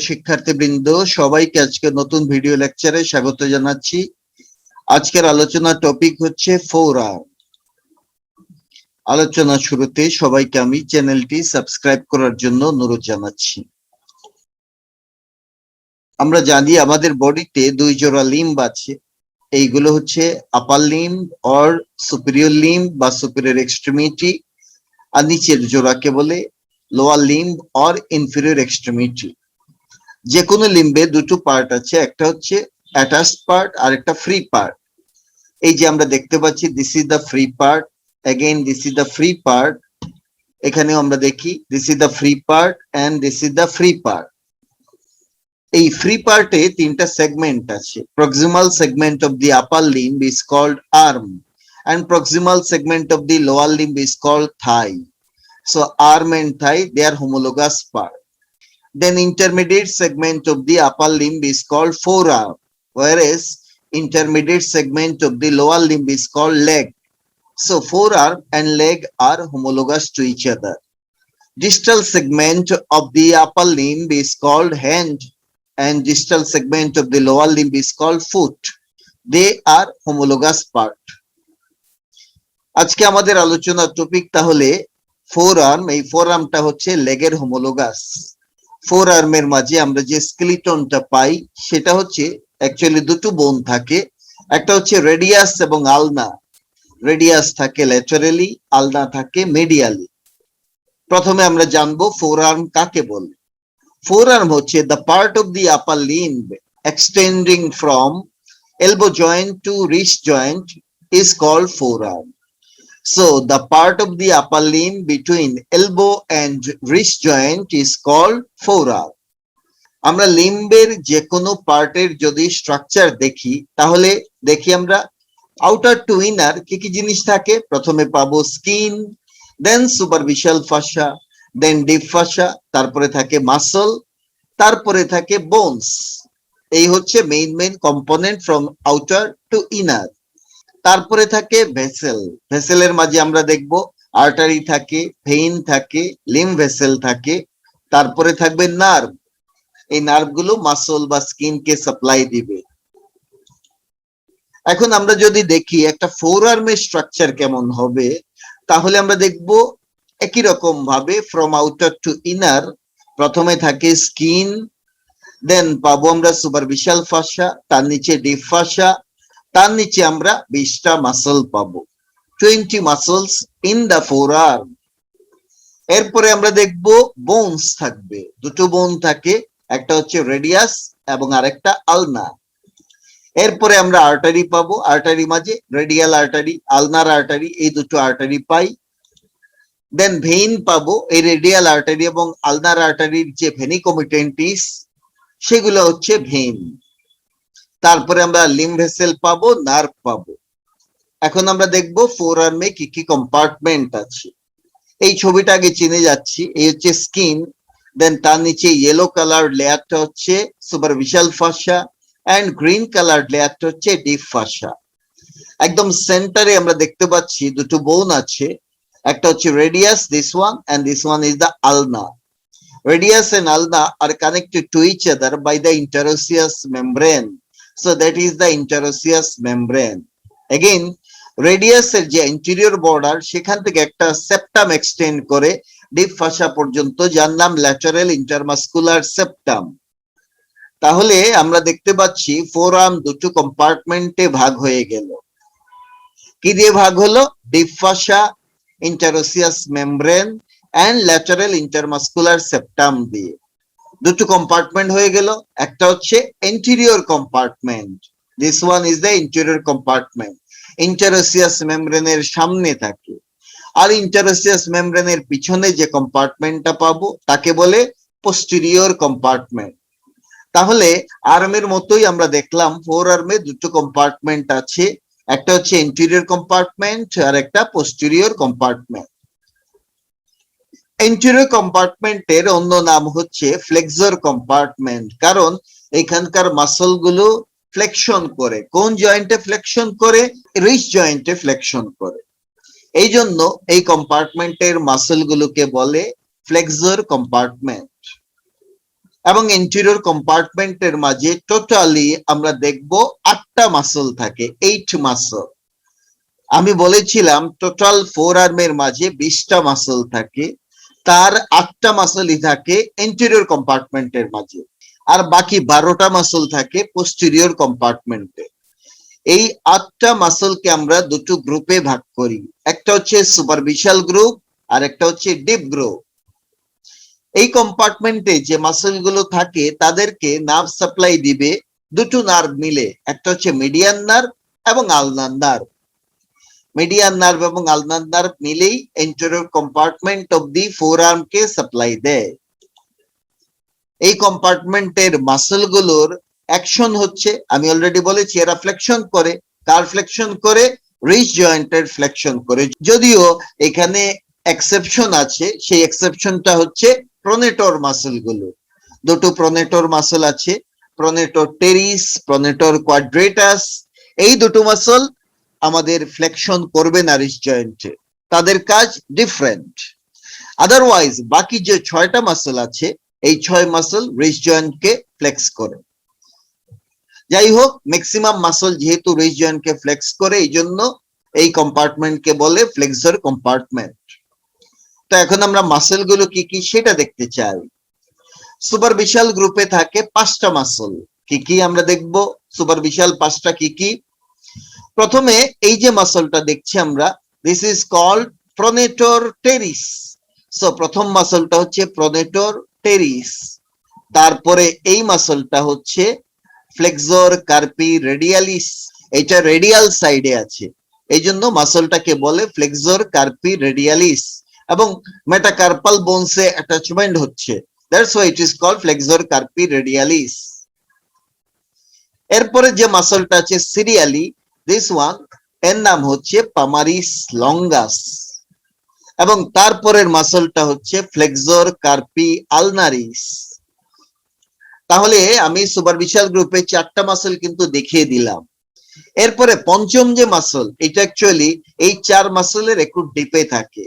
শিক্ষার্থীবৃন্দ, সবাইকে আজকে নতুন ভিডিও লেকচারে স্বাগত জানাচ্ছি। আজকের আলোচনার টপিক হচ্ছে ফোরআর্ম। আলোচনা শুরুতে সবাইকে আমি চ্যানেলটি সাবস্ক্রাইব করার জন্য অনুরোধ জানাচ্ছি। আমরা জানি আমাদের বডিতে দুই জোড়া লিম্ব আছে। এইগুলো হচ্ছে আপার লিম্ব অর সুপিরিয়র লিম্ব বা সুপিরিয়র এক্সট্রিমিটি, আর নিচের জোড়াকে বলে lower limb or inferior extremity. যে কোনো লিম্বে দুটো পার্ট আছে, একটা হচ্ছে অ্যাটাচড পার্ট আর একটা ফ্রি পার্ট। এই যে আমরা দেখতে পাচ্ছি, this is the free part, again this is the free part. এখানেও আমরা দেখি this is the free part and this is the free part. এই ফ্রি পার্টে তিনটা সেগমেন্ট আছে। Proximal segment of the upper limb is called arm and proximal segment of the lower limb is called thigh. So arm and thigh, they are homologous part. Then intermediate segment of the upper limb is called forearm, whereas intermediate segment of the lower limb is called leg. So forearm and leg are homologous to each other. Distal segment of the upper limb is called hand and distal segment of the lower limb is called foot. They are homologous part. আজকে আমাদের আলোচনার topic তাহলে ফোরআর্ম। এই ফোরআর্মটা হচ্ছে লেগের homologous. ফোরআর্মের মাঝে আমরা যে স্কেলিটনটা পাই সেটা হচ্ছে অ্যাকচুয়ালি দুটো বোন থাকে, একটা হচ্ছে রেডিয়াস এবং আলনা। রেডিয়াস থাকে ল্যাটারালি, আলনা থাকে মিডিয়ালি। প্রথমে আমরা জানবো ফোরআর্ম কাকে বলে। ফোরআর্ম হচ্ছে the part of the upper limb extending from elbow joint to wrist joint is called forearm. So the part of the upper limb between elbow and wrist joint is called forearm. আমরা লিম্বের যে কোনো পার্টের যদি structure দেখি তাহলে দেখি আমরা outer to inner কি কি জিনিস থাকে। প্রথমে পাবো skin, then superficial fascia, then deep fascia, তারপরে থাকে মাসল, তারপরে থাকে বোনস। এই হচ্ছে main component from outer to inner. তারপরে থাকে ভেসেল। ভেসেলের মাঝে আমরা দেখব আর্টারি থাকে, ভেইন থাকে, লিম্ব ভেসেল থাকে। তারপরে থাকবে নার্ভ। এই নার্ভগুলো মাসল বা স্কিনকে সাপ্লাই দিবে। এখন আমরা যদি দেখি একটা ফোরআর্মের স্ট্রাকচার কেমন হবে, তাহলে আমরা দেখব একই রকম ভাবে ফ্রম আউটার টু ইনার প্রথমে থাকে স্কিন, দেন পাবো আমরা সুপারফিশিয়াল ফাসা, তার নিচে ডিপ ফাসা, তার নিচে আমরা 20টা মাসল পাবো, 20 মাসলস ইন দা ফোরআর্ম। এরপরে আমরা দেখব বোনস থাকবে, দুটো বোন থাকে, একটা হচ্ছে রেডিয়াস এবং আরেকটা আলনা। এরপরে আমরা আর্টারি পাবো, আর্টারি মাঝে রেডিয়াল আর্টারি, আলনার আর্টারি, এই দুটো আর্টারি পাই। দেন ভেইন পাবো, এই রেডিয়াল আর্টারি এবং আলনার আর্টারির যে ভেনিকোমিটেন্টিস সেগুলো হচ্ছে ভেইন। তারপরে আমরা লিম্ব ভেসেল পাবো, নার্ভ পাবো। এখন আমরা দেখবো ফোরআর্মে কি কি কম্পার্টমেন্ট আছে। এই ছবিটা আগে চিনে যাচ্ছি, এই হচ্ছে স্কিন, দেন তার নিচে ইয়েলো কালার লেয়ারটা হচ্ছে superficial fascia and green colour লেয়ারটা হচ্ছে ডিপ ফাসা। একদম সেন্টারে আমরা দেখতে পাচ্ছি দুটো বোন আছে, একটা হচ্ছে radius, this one, and this one is the ulna. Radius and ulna are connected to each other by the interosseous membrane. So that is the interosseous membrane. Again, radius এর যে anterior border সেখান থেকে একটা septum extend করে deep ফাসা পর্যন্ত, যার নাম lateral intermuscular septum. তাহলে আমরা দেখতে পাচ্ছি ফোরআর্ম দুটো কম্পার্টমেন্টে ভাগ হয়ে গেল। কি দিয়ে ভাগ হলো? Deep ফাসা, interosseous membrane and lateral intermuscular septum দিয়ে দুটো কম্পার্টমেন্ট হয়ে গেল। একটা হচ্ছে anterior compartment, this one is the interior compartment, interosseous membrane এর সামনে থাকে। আর interosseous membrane এর পিছনে যে কম্পার্টমেন্টটা পাবো তাকে বলে posterior compartment. তাহলে আর্মের মতোই আমরা দেখলাম ফোরআর্মে দুটো কম্পার্টমেন্ট আছে, একটা হচ্ছে anterior compartment আর একটা posterior compartment. এন্টেরিয়র কম্পার্টমেন্টের অন্য নাম হচ্ছে ফ্লেক্সর কম্পার্টমেন্ট, কারণ এখানকার মাসল গুলো ফ্লেকশন করে। কোন জয়েন্টে ফ্লেকশন করে? রিস্ট জয়েন্টে ফ্লেকশন করে। এই জন্য এই কম্পার্টমেন্টের মাসল গুলোকে বলে ফ্লেক্সর কম্পার্টমেন্ট। এবং এন্টেরিয়র কম্পার্টমেন্টের মাঝে টোটালি আমরা দেখব 8টা মাসল থাকে, 8 মাসল। আমি বলেছিলাম টোটাল ফোর আর্মের মাঝে 20টা মাসল থাকে, তার 8টা মাসলই থাকে এন্টেরিয়র কম্পার্টমেন্টের মাঝে, আর বাকি 12টা মাসল থাকে পোস্টেরিয়র কম্পার্টমেন্টে। এই 8টা মাসলকে আমরা দুটো গ্রুপে ভাগ করি, একটা হচ্ছে সুপারফিশিয়াল গ্রুপ আর একটা হচ্ছে ডিপ গ্রুপ। এই কম্পার্টমেন্টে যে মাসল গুলো থাকে তাদেরকে নার্ভ সাপ্লাই দিবে দুটো নার্ভ মিলে, একটা হচ্ছে মিডিয়ান নার্ভ এবং আলনার নার্ভ। মিডিয়ান নার্ভ এবং আলনার নার্ভ মিলেই anterior compartment of the four arm K supply দেয়। এই কম্পার্টমেন্টের মাসল গুলোর অ্যাকশন হচ্ছে, আমি অলরেডি বলেছি, এরা ফ্লেকশন করে। কার ফ্লেকশন করে? রিস্ট জয়েন্টের ফ্লেকশন করে। যদিও এখানে এক্সেপশন আছে, সেই এক্সেপশনটা হচ্ছে প্রোনেটর মাসল গুলো। দুটো প্রোনেটর মাসল আছে, প্রোনেটর টেরিস, প্রোনেটর কোয়াড্রেটাস। এই দুটো মাসল আমাদের ফ্লেকশন করবে না রিস্ট জয়েন্টে, তাদের কাজ ডিফারেন্ট। আদারওয়াইজ বাকি যে 6টা মাসল আছে, এই 6 মাসল রিস্ট জয়েন্টকে ফ্লেক্স করে। যাই হোক, ম্যাক্সিমাম মাসল যেহেতু রিস্ট জয়েন্টকে ফ্লেক্স করে, এই জন্য এই কম্পার্টমেন্টকে বলে ফ্লেক্সর কম্পার্টমেন্ট। তো এখন আমরা মাসল গুলো কি কি সেটা দেখতে চাই। সুপারফিশিয়াল গ্রুপে থাকে 5টা মাসল। কি কি আমরা দেখব? সুপারফিশিয়াল 5টা কি কি? প্রথমে এই যে মাসলটা দেখছি আমরা, this is called pronator teres. So প্রথম মাসলটা হচ্ছে প্রোনেটর টেরিস। তারপরে এই মাসলটা হচ্ছে ফ্লেক্সর কার্পি রেডিয়ালিস। এটা রেডিয়াল সাইডে আছে, এই জন্য মাসলটাকে বলে ফ্লেক্সর কার্পি রেডিয়ালিস, এবং মেটাকার্পাল বোনসে অ্যাটাচমেন্ট হচ্ছে, that's why it is called flexor carpi radialis. এরপরে যে মাসলটা আছে সিরিয়ালি, দিস ওয়ান, এর নাম হচ্ছে পামারিস লঙ্গাস, এবং তারপরের মাসলটা হচ্ছে ফ্লেক্সর কার্পি আলনারিস। তাহলে আমি সুপারফিশিয়াল গ্রুপে 4টা মাসল কিন্তু দেখিয়ে দিলাম। এরপরে পঞ্চম যে মাসল, এটা অ্যাকচুয়ালি এই 4 মাসলের একটু ডিপে থাকে,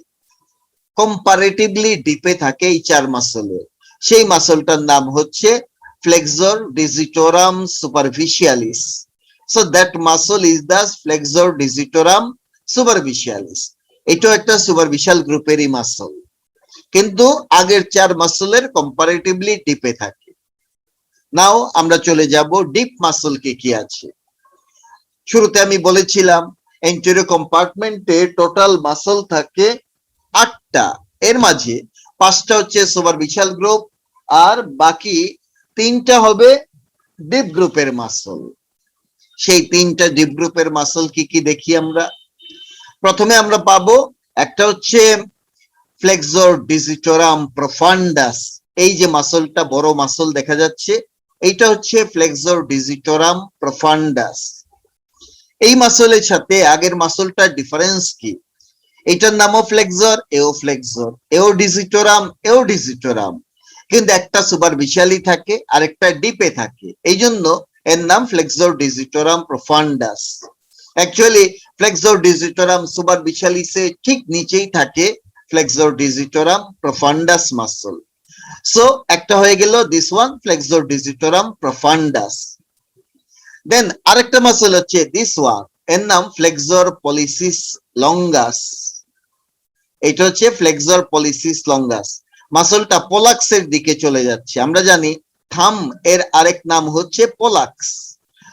কম্পারেটিভলি ডিপে থাকে এই 4 মাসলে। সেই মাসলটার নাম হচ্ছে flexor digitorum superficialis. So that muscle is the flexor digitorum superficialis. এটাও একটা সুপারফিশিয়াল গ্রুপেরই মাসল, কিন্তু আগের 4 মাসলের কম্পারেটিভলি ডিপে থাকে। নাও আমরা চলে যাব ডিপ মাসল কি কি আছে। শুরুতে আমি বলেছিলাম এন্টেরিয়র কম্পার্টমেন্টে টোটাল মাসল থাকে 8টা, এর মাঝে 5টা হচ্ছে সুপারফিশিয়াল গ্রুপ, আর বাকি 3টা হবে ডিপ গ্রুপের মাসল। সেই 3টা ডিপ গ্রুপের মাসল কি কি দেখি আমরা। প্রথমে আমরা পাবো একটা হচ্ছে ফ্লেক্সর ডিজিটোরাম প্রফান্ডাস। এই যে মাসলটা বড় মাসল দেখা যাচ্ছে, এইটা হচ্ছে ফ্লেক্সর ডিজিটোরাম প্রফান্ডাস। এই মাসলের সাথে আগের মাসলটার ডিফারেন্স কি? এটার নামও ফ্লেক্সর, এও ফ্লেক্সর, এও ডিজিটোরাম, এও ডিজিটোরাম, কিন্তু একটা সুপারফিশিয়ালি থাকে আর একটা ডিপে থাকে, এই জন্য এর নাম flexor digitorum profundus. Actually flexor digitorum সুপারফিশিয়ালিসে ঠিক নিচেই থাকে flexor digitorum profundus muscle. So একটা হয়ে গেল this one, flexor digitorum profundus. Then আরেকটা মাসল হচ্ছে দিস ওয়ান, এর নাম ফ্লেক্সর পলিসিস লঙ্গাস। এটা হচ্ছে ফ্লেক্সর পলিসিস লঙ্গাস। মাসলটা পোলাক্সের দিকে চলে যাচ্ছে। আমরা জানি থাম এর আরেক নাম হচ্ছে পোলাক্স,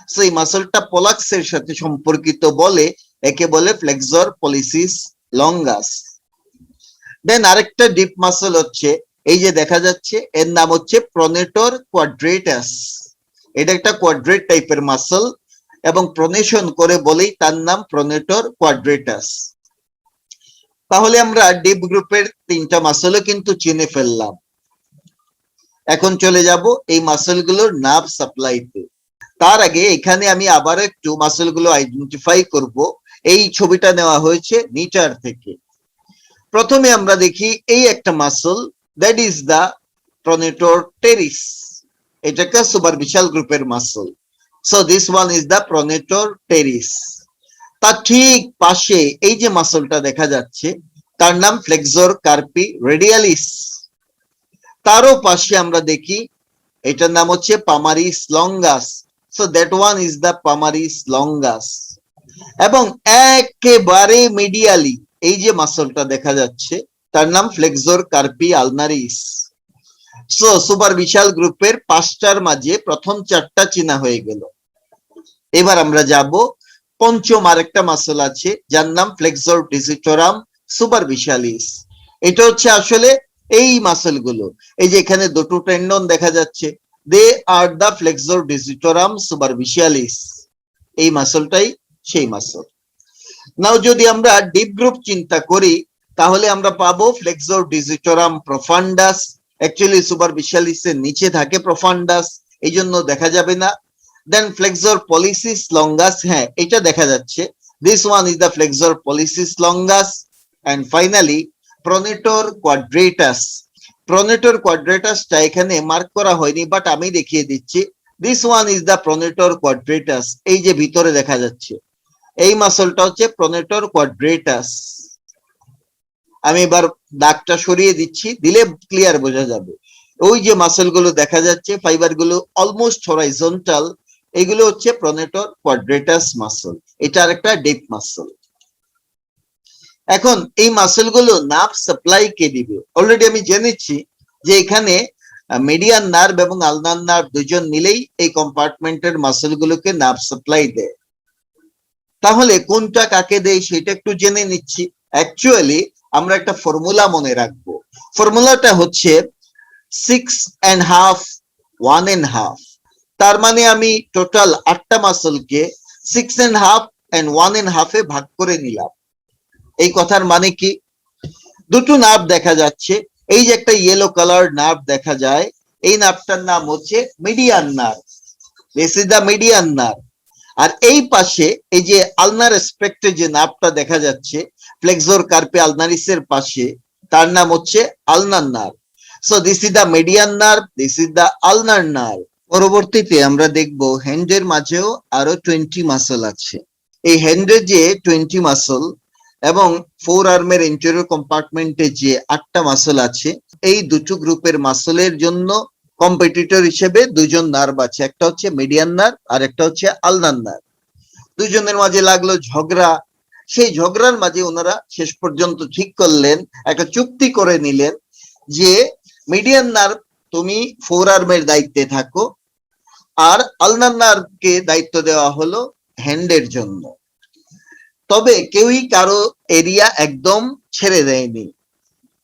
সো এই মাসলটা পোলাক্সের সাথে সম্পর্কিত বলে একে বলে ফ্লেক্সর পলিসিস লঙ্গাস। দেন আরেকটা ডিপ মাসল হচ্ছে এই যে দেখা যাচ্ছে, এর নাম হচ্ছে প্রোনেটর কোয়াড্রেটাস। এটা একটা কোয়াড্রেট টাইপের মাসল, এবং প্রোনেশন করে বলেই তার নাম প্রোনেটর কোয়াড্রেটাস। তাহলে আমরা ডিপ গ্রুপের 3টা মাসলও কিন্তু চিনে ফেললাম। এখন চলে যাব এই মাসলগুলোর নার্ভ সাপ্লাইতে। তার আগে এখানে আমি আবার একটু মাসলগুলো আইডেন্টিফাই করব। এই ছবিটা নেওয়া হয়েছে নিচার থেকে। প্রথমে আমরা দেখি এই একটা muscle, that is the pronator teres. এটা একটা সুপারফিশিয়াল গ্রুপের muscle. So this one is the pronator teres. তার ঠিক পাশে এই যে মাসলটা দেখা যাচ্ছে, তার নাম ফ্লেক্সর কার্পি রেডিয়ালিস। তারও পাশে আমরা দেখি এটার নাম হচ্ছে palmaris longus. So that one is the palmaris longus. এবং একেবারে মিডিয়ালি এই যে মাসলটা দেখা যাচ্ছে তার নাম flexor carpi ulnaris. So superficial গ্রুপের 5টার মাঝে প্রথম 4টা চিনা হয়ে গেল। এবার আমরা যাব পঞ্চম আরেকটা মাসল আছে যার নাম ফ্লেক্সর ডিসিটোরাম সুপারফিশিয়ালিস। এটা হচ্ছে আসলে এই মাসল গুলো, এই যে এখানে দুটো টেন্ডন দেখা যাচ্ছে, দে আর দা ফ্লেক্সর ডিসিটোরাম সুপারফিশিয়ালিস। এই মাসলটাই সেই মাসল। নাও যদি আমরা ডিপ গ্রুপ চিন্তা করি তাহলে আমরা পাবো flexor digitorum profundus. Actually superficialis এর নিচে থাকে প্রফান্ডাস, এই জন্য দেখা যাবে না। দেন ফ্লেক্সর পলিসিস লঙ্গাস, হ্যাঁ এটা দেখা যাচ্ছে, this one is the flexor pollicis longus. And finally pronator quadratus. Pronator কোয়াড্রেটাসটা এখানে মার্ক করা হয়নি, বাট আমি দেখিয়ে দিচ্ছি। This one is the pronator quadratus. এই যে ভিতরে দেখা যাচ্ছে এই মাসলটা হচ্ছে প্রোনেটর কোয়াড্রেটাস। আমি এবার দাগটা সরিয়ে দিচ্ছি, দিলে ক্লিয়ার বোঝা যাবে। ওই যে মাসল গুলো দেখা যাচ্ছে, ফাইবার গুলো অলমোস্ট হরাইজন্টাল, এগুলো হচ্ছে প্রোনেটর কোয়াড্রেটাস মাসল। এটা আরেকটা ডিপ মাসল। এখন এই মাসল গুলো নার্ভ সাপ্লাই কে দিবে? অলরেডি আমি জেনেছি যে এখানে মিডিয়ান নার্ভ এবং আলনার নার্ভ দুজন মিলেই এই কম্পার্টমেন্টের মাসল গুলোকে নার্ভ সাপ্লাই দেয়। তাহলে কোনটা কাকে দেয় সেটা একটু জেনে নিচ্ছি। অ্যাকচুয়ালি আমরা একটা ফর্মুলা মনে রাখবো। ফর্মুলাটা হচ্ছে 6.5 1.5। তার মানে আমি টোটাল 8টা মাসলকে 6.5 and 1.5 এ ভাগ করে নিলাম। এই কথার মানে কি? দুটো নার্ভ দেখা যাচ্ছে, এই যে একটা ইয়েলো কালার নার্ভ দেখা যায়, এই নার্ভটার নাম হচ্ছে median nerve. This is the median nerve. আর এই পাশে এই যে আলনার রেসপেক্টে যে নার্ভটা দেখা যাচ্ছে ফ্লেক্সর কার্পি আলনারিসের পাশে, তার নাম হচ্ছে ulnar nerve. So this is the median nerve, this is the ulnar nerve. পরবর্তীতে আমরা দেখব হ্যান্ডের মাঝেও আরো 20 মাসল আছে। এই হ্যান্ডের যে 20 মাসল এবং ফোর আর্মের ইন্টেরিয়র কম্পার্টমেন্টে যে 8টা মাসল আছে, এই দুটো গ্রুপের মাসলের জন্য কম্পিটিটর হিসেবে দুজন নার্ভ আছে, একটা হচ্ছে মিডিয়ান নার্ভ আর একটা হচ্ছে আলনার নার্ভ। দুজনের মাঝে লাগলো ঝগড়া। সেই ঝগড়ার মাঝে ওনারা শেষ পর্যন্ত ঠিক করলেন, একটা চুক্তি করে নিলেন যে মিডিয়ান নার্ভ তুমি ফোর আর্মের দায়িত্বে থাকো, আর আলনার নার্ভকে দায়িত্ব দেওয়া হলো হ্যান্ডের জন্য। তবে কেউই কারো এরিয়া একদম ছেড়ে দেয়নি।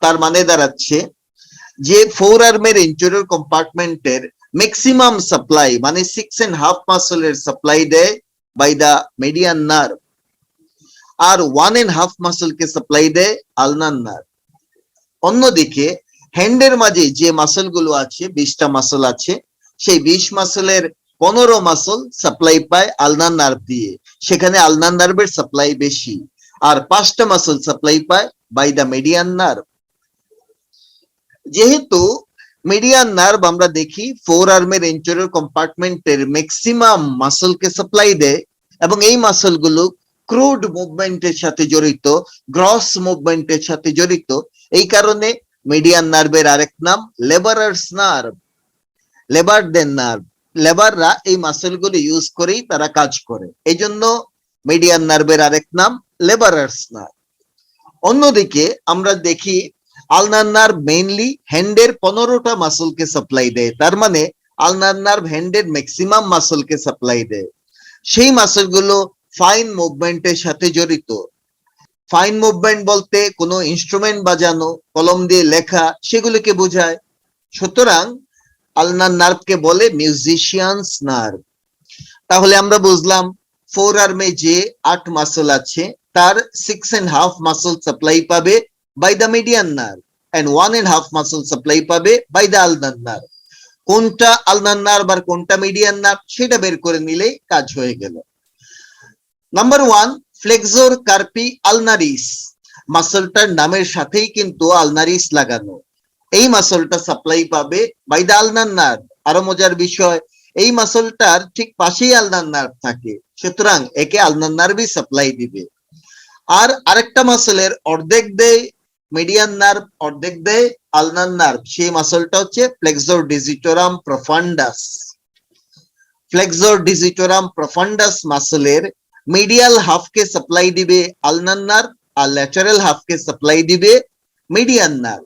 তার মানে দাঁড়াচ্ছে যে ফোর আর্মের ইন্টেরিয়র কম্পার্টমেন্টের ম্যাক্সিমাম সাপ্লাই মানে 6.5 মাসলের সাপ্লাই দেয় বাই দা মিডিয়ান নার্ভ, আর 1.5 মাসলকে সাপ্লাই দেয় আলনার নার্ভ। অন্যদিকে হ্যান্ডের মাঝে যে মাসল গুলো আছে, 20টা মাসল আছে, সেই 20 মাসলের 15 মাসল সাপ্লাই পায় আলনার নার্ভ দিয়ে, সেখানে আলনার নার্ভের সাপ্লাই বেশি। আর 5টা মাসল সাপ্লাই পায় বাই দা মিডিয়ান নার্ভ। যেহেতু মিডিয়ান নার্ভ আমরা দেখি ফোর আর্মের ইন্টেরিয়র কম্পার্টমেন্টের ম্যাক্সিমাম মাসলকে সাপ্লাই দেয়, এবং এই মাসল গুলো ক্রুড মুভমেন্টের সাথে জড়িত, গ্রস মুভমেন্টের সাথে জড়িত, এই কারণে মিডিয়ান নার্ভের আরেক নাম লেবারার্স নার্ভ, লেবারদের নার্ভ। লেবাররা এই মাসল গুলো ইউজ করেই তারা কাজ করে, এই জন্য মিডিয়ান নার্ভের আরেক নাম লেবারার্স নার্ভ। অন্যদিকে আমরা দেখি আলনার নার্ভ মেইনলি হ্যান্ডের 15টা মাসলকে সাপ্লাই দেয়, তার মানে আলনার নার্ভ হ্যান্ডের ম্যাক্সিমাম মাসলকে সাপ্লাই দেয়। সেই মাসলগুলো ফাইন মুভমেন্টের সাথে জড়িত। ফাইন মুভমেন্ট বলতে কোনো ইনস্ট্রুমেন্ট বাজানো, কলম দিয়ে লেখা, সেগুলোকে বোঝায়। সুতরাং আলনার নার্ভকে বলে মিউজিশিয়ানস নার্ভ। তাহলে আমরা বুঝলাম ফোর আর্মে যে 8 মাসল আছে তার 6.5 মাসল সাপ্লাই পাবে by the median nerve and 1.5 muscle supply পাবে বাই দ্য আলনার নার্ভ। কোনটা আলনার নার্ভ আর কোনটা মিডিয়ান নার্ভ সেটা বের করে নিলেই কাজ হয়ে গেল। Number 1, flexor carpi ulnaris. মাসলটার নামের সাথেই কিন্তু আলনারিস লাগানো। এই মাসলটা সাপ্লাই পাবে বাই দ্য আলনার নার্ভ। আরো মজার বিষয়, এই মাসলটার ঠিক পাশেই আলনার নার্ভ থাকে, সুতরাং একে আলনার নার্ভই সাপ্লাই দিবে। আর আরেকটা মাসলের অর্ধেক দেয় মিডিয়ান নার্ভ অর্ধেক দেয় আলনার নার্ভ, সেই মাসলটা হচ্ছে flexor digitorum profundus. Flexor digitorum profundus মাসলের মিডিয়াল হাফকে সাপ্লাই দিবে আলনার নার্ভ, আর ল্যাটারাল হাফকে সাপ্লাই দিবে মিডিয়ান নার্ভ।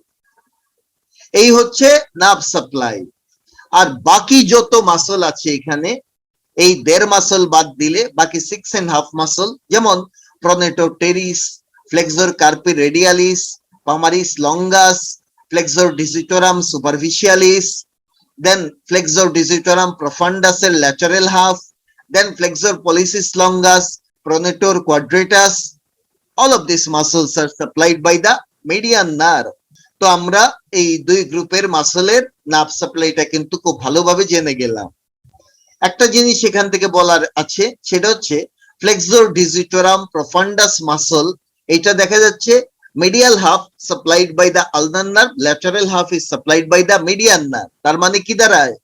এই হচ্ছে নার্ভ সাপ্লাই। আর বাকি যত মাসল আছে এখানে, এই 1.5 মাসল বাদ দিলে বাকি 6.5 মাসল, যেমন pronator teres, flexor carpi radialis, palmaris longus, flexor digitorum superficialis, then flexor digitorum প্রফান্ডাসের lateral half, then flexor pollicis longus, pronator quadratus. all of these muscles are supplied by the median nerve. তো আমরা এই দুই গ্রুপের মাসলের nerve সাপ্লাইটা কিন্তু খুব ভালোভাবে জেনে গেলাম। একটা জিনিস এখান থেকে বলার আছে, সেটা হচ্ছে ফ্লেক্সর ডিজিটোরাম প্রফান্ডাস মাসল, এটা দেখা যাচ্ছে medial half supplied by the ulnar nerve, lateral half is supplied by the median nerve. তার মানে কি দাঁড়ায়,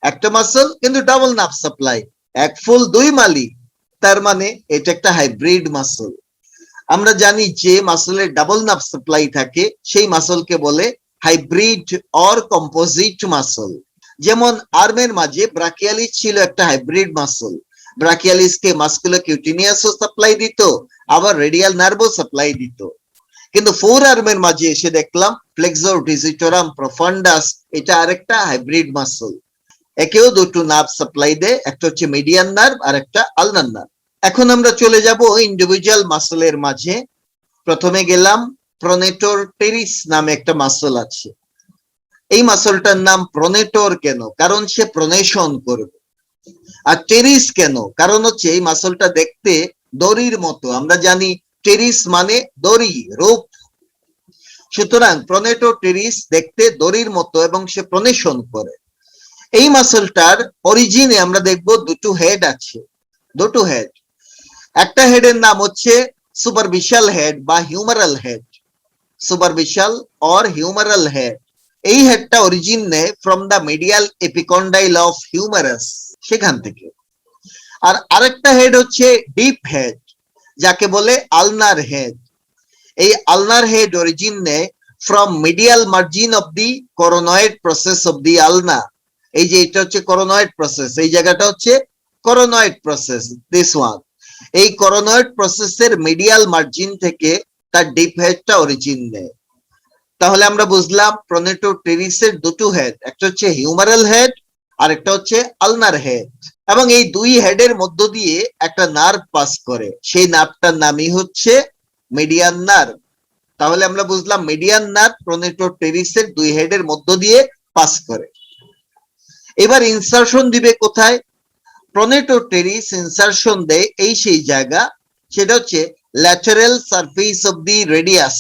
একটা মাসল কিন্তু ডাবল নার্ভ সাপ্লাই, এক ফুল দুই মালি, তার মানে এটা একটা হাইব্রিড মাসল। আমরা জানি যে মাসলের ডাবল নার্ভ সাপ্লাই থাকে সেই মাসলকে বলে হাইব্রিড অর কম্পোজিট মাসল। যেমন আর্মের মাঝে ব্রাকিয়ালিস ছিল একটা হাইব্রিড মাসল, ব্রাকিয়ালিসকে মাস্কুলোকিউটিনিয়াসও সাপ্লাই দিত, আবার রেডিয়াল নার্ভও সাপ্লাই দিত। কিন্তু ফোর আর্মের মাঝে এসে দেখলাম ফ্লেক্সর ডিজিটোরাম প্রফান্ডাস, এটা আরেকটা হাইব্রিড মাসল, একেও দুটো নার্ভ সাপ্লাই দেয়, একটা হচ্ছে মিডিয়ান নার্ভ আর একটা আলনার নার্ভ। এখন আমরা চলে যাব ইন্ডিভিজুয়াল মাসলের মাঝে। প্রথমে গেলাম প্রনেটোর টেরিস নামে একটা মাসল আছে। এই মাসলটার নাম প্রনেটোর কেন, কারণ সে প্রনেশন করবে। আর টেরিস কেন, কারণ হচ্ছে এই মাসলটা দেখতে দড়ির মতো। আমরা জানি টেরিস মানে দড়ি, রূপ। সুতরাং প্রনেটোর টেরিস দেখতে দড়ির মতো এবং সে প্রনেশন করে। এই মাসলটার অরিজিনে আমরা দেখব দুটো হেড আছে, দুটো হেড। একটা হেডের নাম হচ্ছে সুপারফিশিয়াল হেড বা humeral head, superficial or humeral head. এই হেডটা অরিজিন নেয় from the medial epicondyle of humerus, সেখান থেকে। আর আরেকটা হেড হচ্ছে ডিপ হেড, যাকে বলে আলনার হেড। এই আলনার হেড অরিজিন নেয় from medial margin of the coronoid process of the আলনা। এই যে এটা হচ্ছে করোনয়েড প্রসেস, এই জায়গাটা হচ্ছে করোনয়েড প্রসেস, দিস ওয়ান। এই করোনয়েড প্রসেসের মিডিয়াল মার্জিন থেকে তার ডিপ হেডটা অরিজিন নেয়। তাহলে আমরা বুঝলাম প্রনেটোর টেরিসের দুটো হেড, একটা হচ্ছে হিউমারাল হেড আর একটা হচ্ছে আলনার হেড, এবং এই দুই হেডের মধ্য দিয়ে একটা নার্ভ পাস করে, সেই নার্ভটার নামই হচ্ছে মিডিয়ান নার্ভ। তাহলে আমরা বুঝলাম মিডিয়ান নার্ভ প্রনেটোর টেরিসের দুই হেডের মধ্য দিয়ে পাস করে। এবার ইনসারশন দিবে কোথায়? প্রনেটোর টেরিস ইনসারশন দেয় এই সেই জায়গা, সেটা হচ্ছে lateral surface of the radius.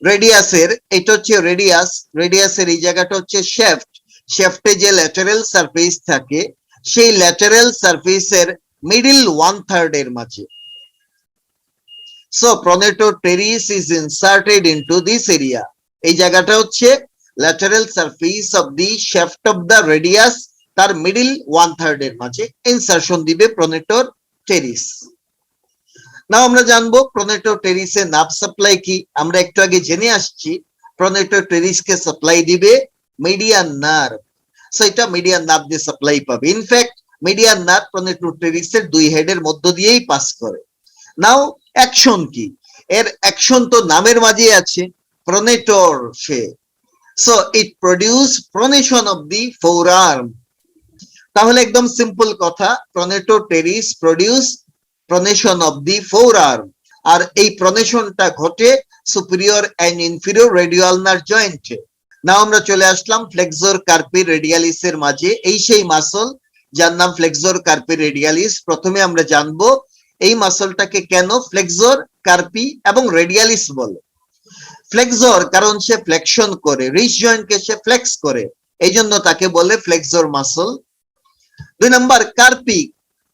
রেডিয়াসের এটা হচ্ছে রেডিয়াস, রেডিয়াসের এই জায়গাটা হচ্ছে শেফট, শেফটে যে ল্যাটারাল সারফেস থাকে সেই ল্যাটারাল সারফেসের মিডল 1/3 এর মাঝে। So pronator teres is inserted into this area. এই জায়গাটা হচ্ছে lateral surface of the shaft of the radius, তার মিডল 1/3 এর মাঝে ইনসারশন দিবে প্রনেটোর টেরিস। নাও আমরা জানবো প্রনেটোর টেরিসে নার্ভ সাপ্লাই কি। আমরা একটু আগে জেনে আসছি প্রনেটোর টেরিসকে সাপ্লাই দিবে মিডিয়ান নার্ভ। সো এটা মিডিয়ান নার্ভ দিয়ে সাপ্লাই পাবে। ইনফ্যাক্ট মিডিয়ান নার্ভ প্রনেটোর টেরিসের দুই হেডের মধ্য দিয়েই পাস করে। নাও অ্যাকশন কি? এর অ্যাকশন তো নামের মাঝে আছে, প্রনেটোর সে। So it produce pronation of the forearm. তাহলে একদম সিম্পল কথা, pronator teres produce pronation of the forearm. আর এই প্রনেশনটা ঘটে সুপিরিয়র এন্ড ইনফিরিয়র রেডিয়ালনার জয়েন্টে। নাও আমরা চলে আসলাম ফ্লেক্সর কার্পি রেডিয়ালিসের মাঝে, এই সেই মাসল যার নাম ফ্লেক্সর কার্পি রেডিয়ালিস। প্রথমে আমরা জানবো এই মাসলটাকে কেন ফ্লেক্সর কার্পি এবং রেডিয়ালিস বলে। ফ্লেক্সর কারণ সে ফ্লেকশন করে, রিচ জয়েন্টকে সে ফ্লেক্স করে, এই জন্য তাকে বলে ফ্লেক্সর মাসল। 2 নাম্বার কার্পি,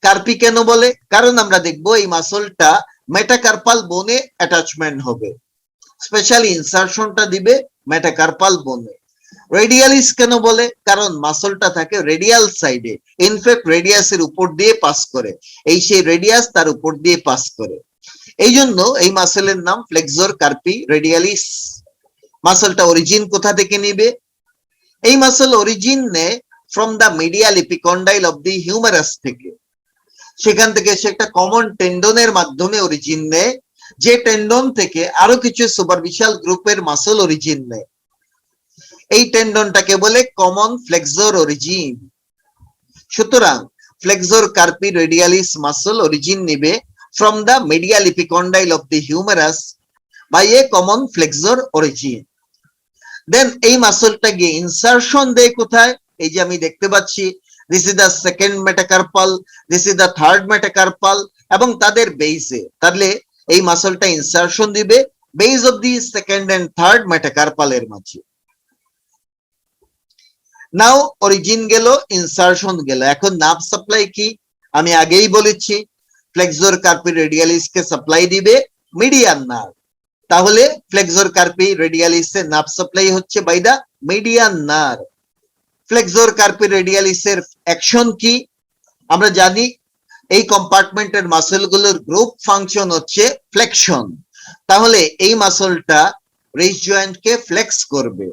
কার্পি কেন বলে? কারণ আমরা দেখবো এই মাসলটা মেটাকার্পাল বোনে অ্যাটাচমেন্ট হবে, স্পেশালি ইনসারশনটা দিবে মেটাকার্পাল বোনে। রেডিয়ালিস কেন বলে? কারণ মাসলটা থাকে রেডিয়াল সাইডে, ইনফ্যাক্ট রেডিয়াসের উপর দিয়ে পাস করে, এই সেই রেডিয়াস তার উপর দিয়ে পাস করে। এই জন্য এই মাসেলের নাম ফ্লেক্সর কার্পি রেডিয়ালিস। মাসলটা অরিজিন কোথা থেকে নিবে? এই মাসল অরিজিন নেয় from the medial epicondyle of the humerus থেকে। সেখান থেকে সে একটা কমন টেন্ডনের মাধ্যমে অরিজিন নেয়, যে টেন্ডন থেকে আরো কিছু সুপারফিশিয়াল গ্রুপের মাসল অরিজিন নেয়। এই টেন্ডনটাকে বলে কমন ফ্লেক্সর অরিজিন। সুতরাং flexor carpi radialis muscle origin নিবে from the medial epicondyle of the humerus by a common flexor origin. Then এই মাসলটা গিয়ে ইনসারশন দেয় কোথায়? এই যে আমি দেখতে পাচ্ছি, this is the second metacarpal, this is the third metacarpal, এবং তাদের বেসে। তাহলে এই মাসলটা ইনসারশন দিবে base of the second and third metacarpal এর মাঝে। নাও অরিজিন গেল, ইনসারশন গেল, এখন নার্ভ সাপ্লাই কি? আমি আগেই বলেছি ফ্লেক্সর কার্পি রেডিয়ালিস কে সাপ্লাই দিবে মিডিয়ান নার্ভ। তাহলে ফ্লেক্সর কার্পি রেডিয়ালিস এর নার্ভ সাপ্লাই হচ্ছে by the median nerve. Flexor carpi radialis এর অ্যাকশন কি? আমরা জানি এই কম্পার্টমেন্টের মাসলগুলোর গ্রুপ ফাংশন হচ্ছে ফ্লেকশন। তাহলে এই মাসলটা রিস্ট জয়েন্টকে ফ্লেক্স করবে।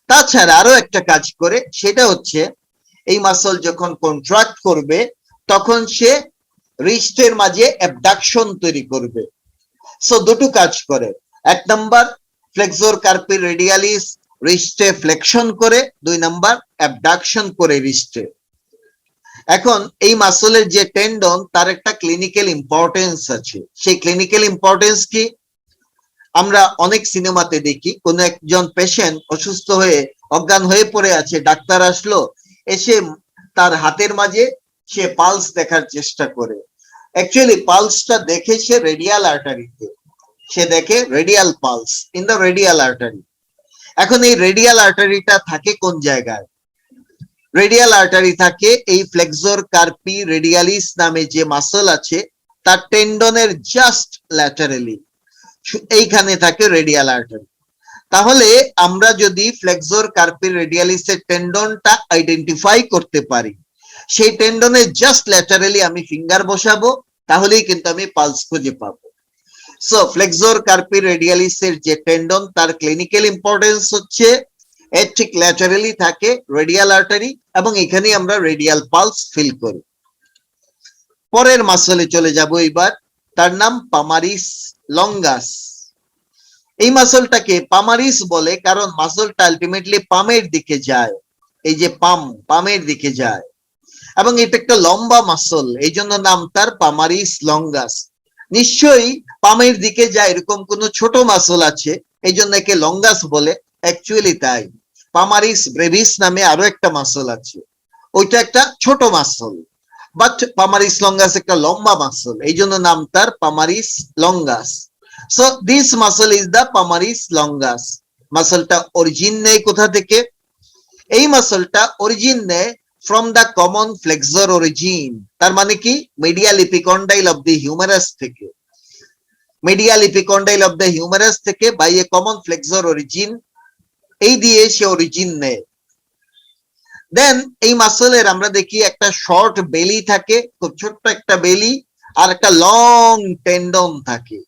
তাছাড়া আরো একটা কাজ করে, সেটা হচ্ছে এই মাসল যখন কন্ট্রাক্ট করবে তখন সে রিস্টের মাঝে অ্যাবডাকশন তৈরি করবে। সো দুটো কাজ করে, এক নাম্বার ফ্লেক্সর কার্পি রেডিয়ালিস রিস্টে ফ্লেকশন করে, দুই নাম্বার অ্যাবডাকশন করে রিস্টে। এখন এই মাসলের যে টেন্ডন তার একটা ক্লিনিক্যাল ইম্পর্টেন্স আছে। সেই ক্লিনিক্যাল ইম্পর্টেন্স কি? আমরা অনেক সিনেমাতে দেখি কোন একজন পেশেন্ট অসুস্থ হয়ে অজ্ঞান হয়ে পড়ে আছে, ডাক্তার আসলো, এসে তার হাতের মাঝে সে পালস দেখার চেষ্টা করে। অ্যাকচুয়ালি পালসটা দেখে সে রেডিয়াল আর্টারিতে, সে দেখে radial pulse in the radial artery. এখন এই রেডিয়াল আর্টারিটা থাকে কোন জায়গায়? রেডিয়াল আর্টারি থাকে এই ফ্লেক্সর কার্পি রেডিয়ালিস নামে যে মাসল আছে তার টেন্ডনের জাস্ট ল্যাটারালি, এইখানে থাকে রেডিয়াল আর্টারি। তাহলে আমরা যদি ফ্লেক্সর কার্পি রেডিয়ালিসের টেন্ডনটা আইডেন্টিফাই করতে পারি, সেই টেন্ডনের জাস্ট ল্যাটারালি আমি ফিঙ্গার বসাবো, তাহলেই কিন্তু আমি পালস খুঁজে পাবো। সো ফ্লেক্সর কার্পি রেডিয়ালিসের যে টেন্ডন তার ক্লিনিক্যাল ইম্পর্টেন্স হচ্ছে এর ঠিক ল্যাটারালি থাকে রেডিয়াল আর্টারি, এবং এখানে আমরা রেডিয়াল পালস ফিল করি। পরের মাসলে চলে যাব এবার, তার নাম পামারিস লঙ্গাস। এই মাসলটাকে পামারিস বলে কারণ মাসলটা আলটিমেটলি পামের দিকে যায়, এই যে পামের দিকে যায়, এবং এটা একটা লম্বা মাসল, এই জন্য নাম তার পামারিস লঙ্গাস। নিশ্চয়ই পামের দিকে যায় এরকম কোন ছোট মাসল আছে, এই জন্য একে লঙ্গাস বলে। অ্যাকচুয়ালি তাই, পামারিস ব্রেভিস নামে আরো একটা মাসল আছে, ওইটা একটা ছোট মাসল, বাট পামারিস লঙ্গাস একটা লম্বা মাসল, এই জন্য নাম তার palmaris longus. So this muscle is the palmaris longus. মাসলটা অরিজিন নেয় কোথা থেকে? এই মাসলটা অরিজিন নেয় from the common flexor origin. তার মানে কি? Medial epicondyle of the humerus থেকে। Medial epicondyle of the humerus থেকে by a common flexor origin, এই দিয়ে সে অরিজিন নেয়। দেন এই মাসলের আমরা দেখি একটা শর্ট বেলি থাকে, খুব ছোট্ট একটা বেলি, আর একটা লং টেন্ডন থাকে।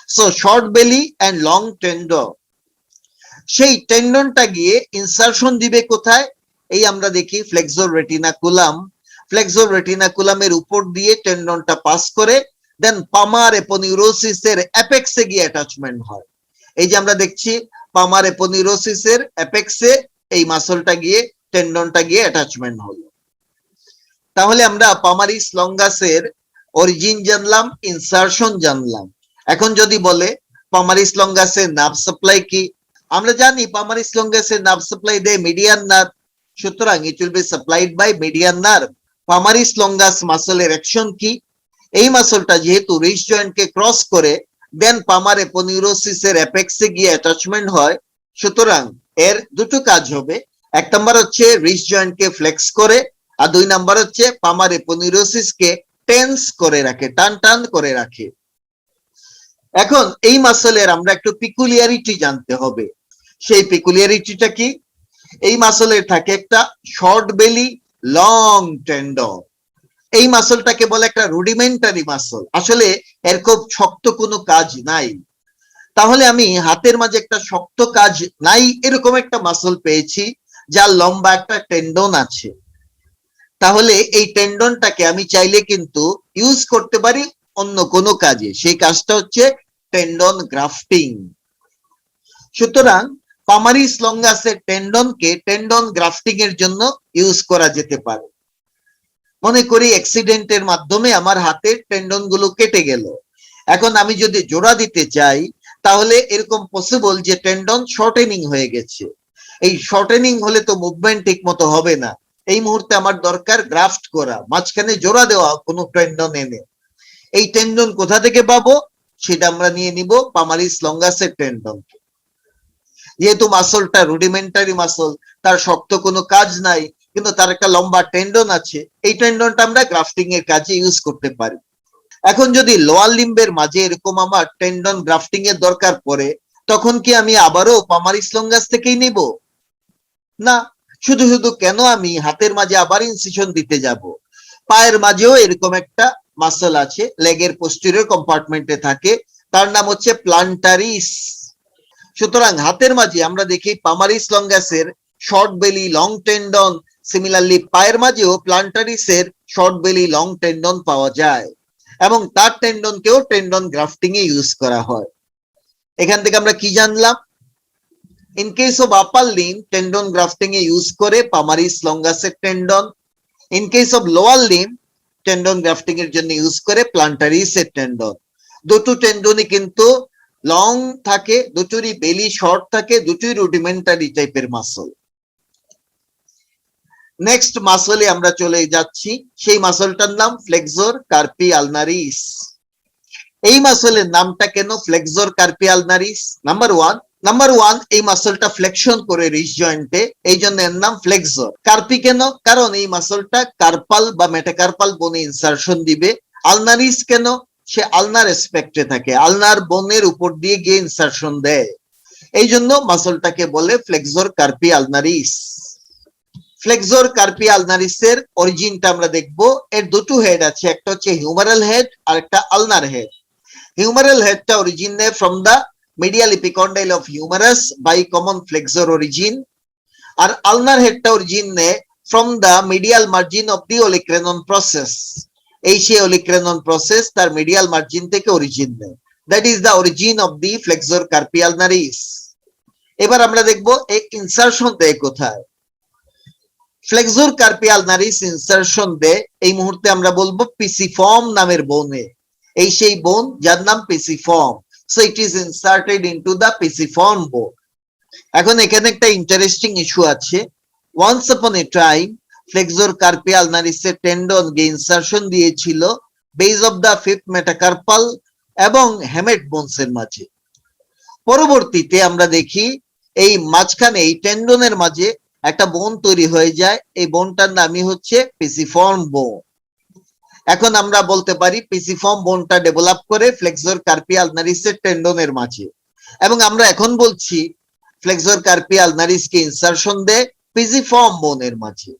সো শর্ট বেলি এন্ড লং টেন্ডন, সেই টেন্ডনটা গিয়ে ইনসারশন দিবে কোথায়? এই আমরা দেখি ফ্লেক্সর রেটিনাকুলাম। ফ্লেক্সর রেটিনাকুলামের উপর দিয়ে টেন্ডনটা পাস করে, দেন পামার এপোনিউরোসিসের অ্যাপেক্সে গিয়ে অ্যাটাচমেন্ট হয়। এই যে আমরা দেখছি পামার এপোনিউরোসিসের অ্যাপেক্সে এই মাসলটা গিয়ে টেন্ডনটা গিয়ে অ্যাটাচমেন্ট হলো। তাহলে আমরা পামারিস লঙ্গাসের অরিজিন জানলাম, ইনসারশন জানলাম। এখন যদি বলে পামারিস লঙ্গাসের নার্ভ সাপ্লাই কি? আমরা জানি পামারিস লঙ্গাসের নার্ভ সাপ্লাই দেয় মিডিয়ান নার্ভ, সুতরাং it will be supplied by median nerve. Palmaris longus মাসলের অ্যাকশন কি? এই মাসলটা যেহেতু রিস্ট জয়েন্টকে ক্রস করে দেন পামার এপোনিউরোসিসের অ্যাপেক্সে গিয়ে অ্যাটাচমেন্ট হয়, সুতরাং এর দুটো কাজ হবে। এক নাম্বার হচ্ছে রিস্ট জয়েন্টকে ফ্লেক্স করে, আর দুই নাম্বার হচ্ছে পামার এপোনিউরোসিসকে টেন্স করে রাখে, টান টান করে রাখে। এখন এই মাসলের আমরা একটু পিকুলিয়ারিটি জানতে হবে। সেই পিকুলিয়ারিটিটা কি? এই মাসলের থাকে একটা শর্ট বেলি, লং টেন্ডন। এই মাসলটাকে বলে একটা রুডিমেন্টারি মাসল, আসলে এর খুব শক্ত কোনো কাজ নাই। তাহলে আমি হাতের মাঝে একটা শক্ত কাজ নাই এরকম একটা মাসল পেয়েছি যার লম্বা একটা টেন্ডন আছে। তাহলে এই টেন্ডনটাকে আমি চাইলে কিন্তু ইউজ করতে পারি অন্য কোনো কাজে, সেই কাজটা হচ্ছে টেন্ডন গ্রাফটিং। সুতরাং পামারিস লঙ্গাসের টেন্ডনকে টেন্ডন গ্রাফটিং এর জন্য ইউজ করা যেতে পারে। মনে করি অ্যাক্সিডেন্টের মাধ্যমে আমার হাতের টেন্ডন গুলো কেটে গেল, এখন আমি যদি জোড়া দিতে চাই তাহলে এরকম পসিবল যে টেন্ডন শর্টেনিং হয়ে গেছে। এই শর্টেনিং হলে তো মুভমেন্ট ঠিক মতো হবে না, এই মুহূর্তে আমার দরকার গ্রাফট করা, মাঝখানে জোড়া দেওয়া কোনো টেন্ডন এনে। এই টেন্ডন কোথা থেকে পাবো সেটা আমরা নিয়ে নিব পামারিস লঙ্গাসের টেন্ডন। যেহেতু মাসলটা রুডিমেন্টারি মাসল, তার শক্ত কোনো কাজ নাই, কিন্তু তার একটা লম্বা টেন্ডন আছে, এই টেন্ডনটা আমরা গ্রাফটিং এর কাজে ইউজ করতে পারি। এখন যদি লোয়ার লিম্বের মাঝে এরকম আমার টেন্ডন গ্রাফটিং এর দরকার পড়ে, তখন কি আমি আবারও পামারিস লঙ্গাস থেকেই নিব? না, শুধু শুধু কেন আমি হাতের মাঝে আবার ইনসিশন দিতে যাব? পায়ের মাঝেও এরকম একটা মাসল আছে, লেগের পোস্টেরিয়র কম্পার্টমেন্টে থাকে, তার নাম হচ্ছে প্লান্টারিস। সুতরাং হাতের মাঝে আমরা দেখি পামারিস লঙ্গাসের short belly long tendon, similarly পায়ের মাঝেও প্লান্টারিসের শর্ট বেলি লং টেন্ডন পাওয়া যায়, এবং তার টেন্ডনকেও টেন্ডন গ্রাফটিং এ ইউজ করা হয়। এখান থেকে আমরা কি জানলাম? In case of upper limb tendon grafting এ ইউজ করে পামারিস লঙ্গাসের tendon, in case of lower limb tendon grafting এর জন্য ইউজ করে প্লান্টারিসের টেন্ডন। দুটো টেন্ডনই কিন্তু লং থাকে, দুটোরই বেলি শর্ট থাকে, দুটোই রুডিমেন্টারি টাইপের মাসল। নেক্সট মাসলে আমরা চলে যাচ্ছি, সেই মাসলটার নাম ফ্লেক্সর কার্পি আলনারিস। এই মাসলের নামটা কেন flexor carpi ulnaris? Number one, এই মাসলটা ফ্লেকশন করে রিস্ট জয়েন্টে, এই জন্য এর নাম ফ্লেক্সর। কার্পি কেন? কারণ এই মাসলটা কার্পাল বা মেটাকার্পাল বোনে ইনসারশন দিবে। আলনারিস কেন? সে আলনার এসপেক্টে থাকে, আলনার বোনের উপর দিয়ে গিয়ে ইনসারশন দেয়, এই জন্য মাসলটাকে বলে ফ্লেক্সর কার্পি আলনারিস। ফ্লেক্সর কার্পি আলনারিসের অরিজিনটা আমরা দেখব। এর দুটো হেড আছে, একটা হচ্ছে হিউমারাল হেড আর একটা আলনার হেড। হিউমারাল হেডটা অরিজিন নেয় from the medial epicondyle of humerus by common flexor origin, আর আলনার হেডটা অরিজিন নেয় from the medial margin of the olecranon process. এই সেই ওলিক্রেনন প্রসেস তার মিডিয়াল মার্জিন থেকে অরিজিন নেয়, that is the origin of the flexor carpi ulnaris. এবার আমরা দেখব এই ইনসারশন দেয় কোথায়। ফ্লেক্সর কার্পি আলনারিস ইনসারশন দেয় এই মুহূর্তে আমরা বলবো পিসিফর্ম নামের বোনে, এই সেই বোন যার নাম pisiform. So it is inserted into the pisiform bone. এখন এখানে একটা ইন্টারেস্টিং ইস্যু আছে। Once upon a time flexor carpi ulnaris এর টেন্ডন গে ইনসারশন দিয়েছিল base of the fifth metacarpal এবং হেমেট বোনস এর মাঝে। পরবর্তীতে আমরা দেখি এই মাঝখানে এই টেন্ডনের মাঝে একটা বোন তৈরি হয়ে যায়, এই বোনটার নামই হচ্ছে পিসিফর্ম বোন। এখন আমরা বলতে পারি পিসিফর্ম বোনটা ডেভেলপ করে ফ্লেক্সর কার্পি আলনারিসের টেন্ডনের মাঝে, এবং আমরা এখন বলছি ফ্লেক্সর কার্পি আলনারিসকে ইনসারশন দেয় পিসিফর্ম বোনের মাঝে।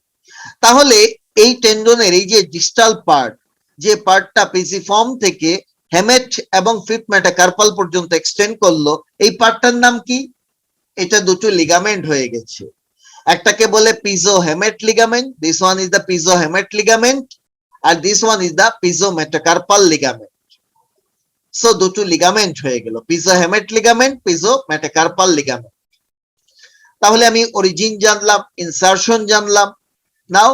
তাহলে এই টেন্ডনের এই যে ডিস্টাল পার্ট, যে পার্টটা পিসিফর্ম থেকে হেমেট এবং ফিফথ মেটাকার্পাল পর্যন্ত এক্সটেন্ড করলো, এই পার্টটার নাম কি? এটা দুটো লিগামেন্ট হয়ে গেছে, একটাকে বলে pisohamate ligament, this one is the pisohamate ligament, আর this one is the pisometacarpal ligament. So দুটো লিগামেন্ট হয়ে গেল, pisohamate ligament, pisometacarpal ligament. তাহলে আমি অরিজিন জানলাম, ইনসারশন জানলাম। নাও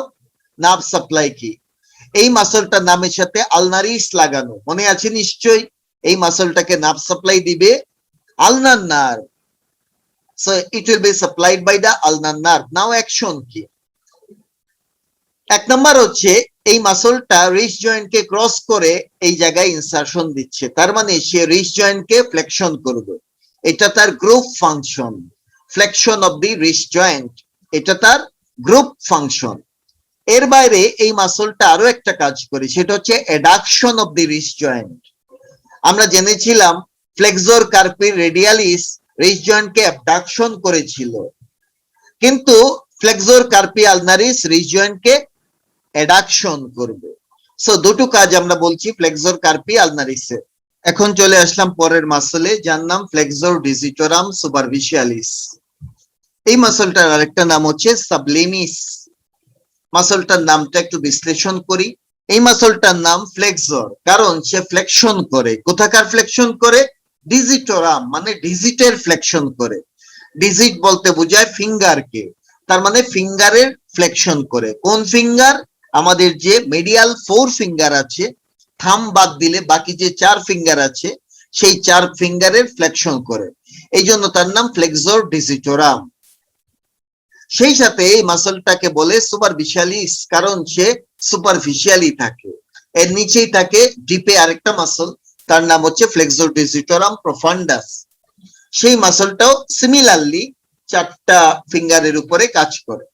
নার্ভ সাপ্লাই কি? এই মাসলটার নামের সাথে আলনারিস লাগানো, মনে আছে নিশ্চয়ই। এই মাসলটাকে নার্ভ সাপ্লাই দিবে ulnar nerve, so it will be supplied by the ulnar nerve. Now action কি? এক নাম্বার হচ্ছে এই মাসলটা রিস্ট জয়েন্টকে ক্রস করে এই জায়গায় ইনসারশন দিচ্ছে, তার মানে সে রিস্ট জয়েন্টকে ফ্লেকশন করবে, এটা তার group function. Flexion of the wrist joint, এটা তার গ্রুপ ফাংশন। এর বাইরে এই মাসলটা আরো একটা কাজ করে, সেটা হচ্ছে adduction of the wrist joint. আমরা জেনেছিলাম ফ্লেক্সর কার্পি রেডিয়ালিস রিস্ট জয়েন্টকে অ্যাবডাকশন করেছিল, কিন্তু ফ্লেক্সর কার্পি আলনারিস রিস্ট জয়েন্টকে অ্যাডাকশন করবে। সো দুটো কাজ আমরা বলছি ফ্লেক্সর কার্পি আলনারিসের। এখন চলে আসলাম পরের মাসলে, যার নাম ফ্লেক্সর ডিজিটোরাম সুপারফিশিয়ালিস। এই মাসলটার আরেকটা নাম হচ্ছে সাবলিমিস। মাসলটার নামটা একটু বিশ্লেষণ করি। এই মাসলটার নাম ফ্লেক্সর কারণ সে ফ্লেকশন করে। কোথাকার ফ্লেকশন করে? ডিজিটোরাম মানে ডিজিটের ফ্লেকশন করে। ডিজিট বলতে বোঝায় ফিঙ্গারকে, তার মানে ফিঙ্গারের ফ্লেকশন করে। কোন ফিঙ্গার? আমাদের যে মিডিয়াল 4 ফিঙ্গার আছে, থাম বাদ দিলে বাকি যে 4 ফিঙ্গার আছে, সেই 4 ফিঙ্গারের ফ্লেকশন করে। এই জন্য তার নাম ফ্লেক্সর ডিজিটোরাম। সেই সাথে এই মাসলটাকে বলে সুপারফিশিয়ালিস কারণ সে সুপারফিশিয়ালি থাকে। এর নিচেই থাকে ডিপে আরেকটা মাসল, তার নাম হচ্ছে ফ্লেক্সর ডিজিটোরাম প্রফান্ডাস। সেই মাসলটাও সিমিলারলি 4টা ফিঙ্গারের উপরে কাজ করে।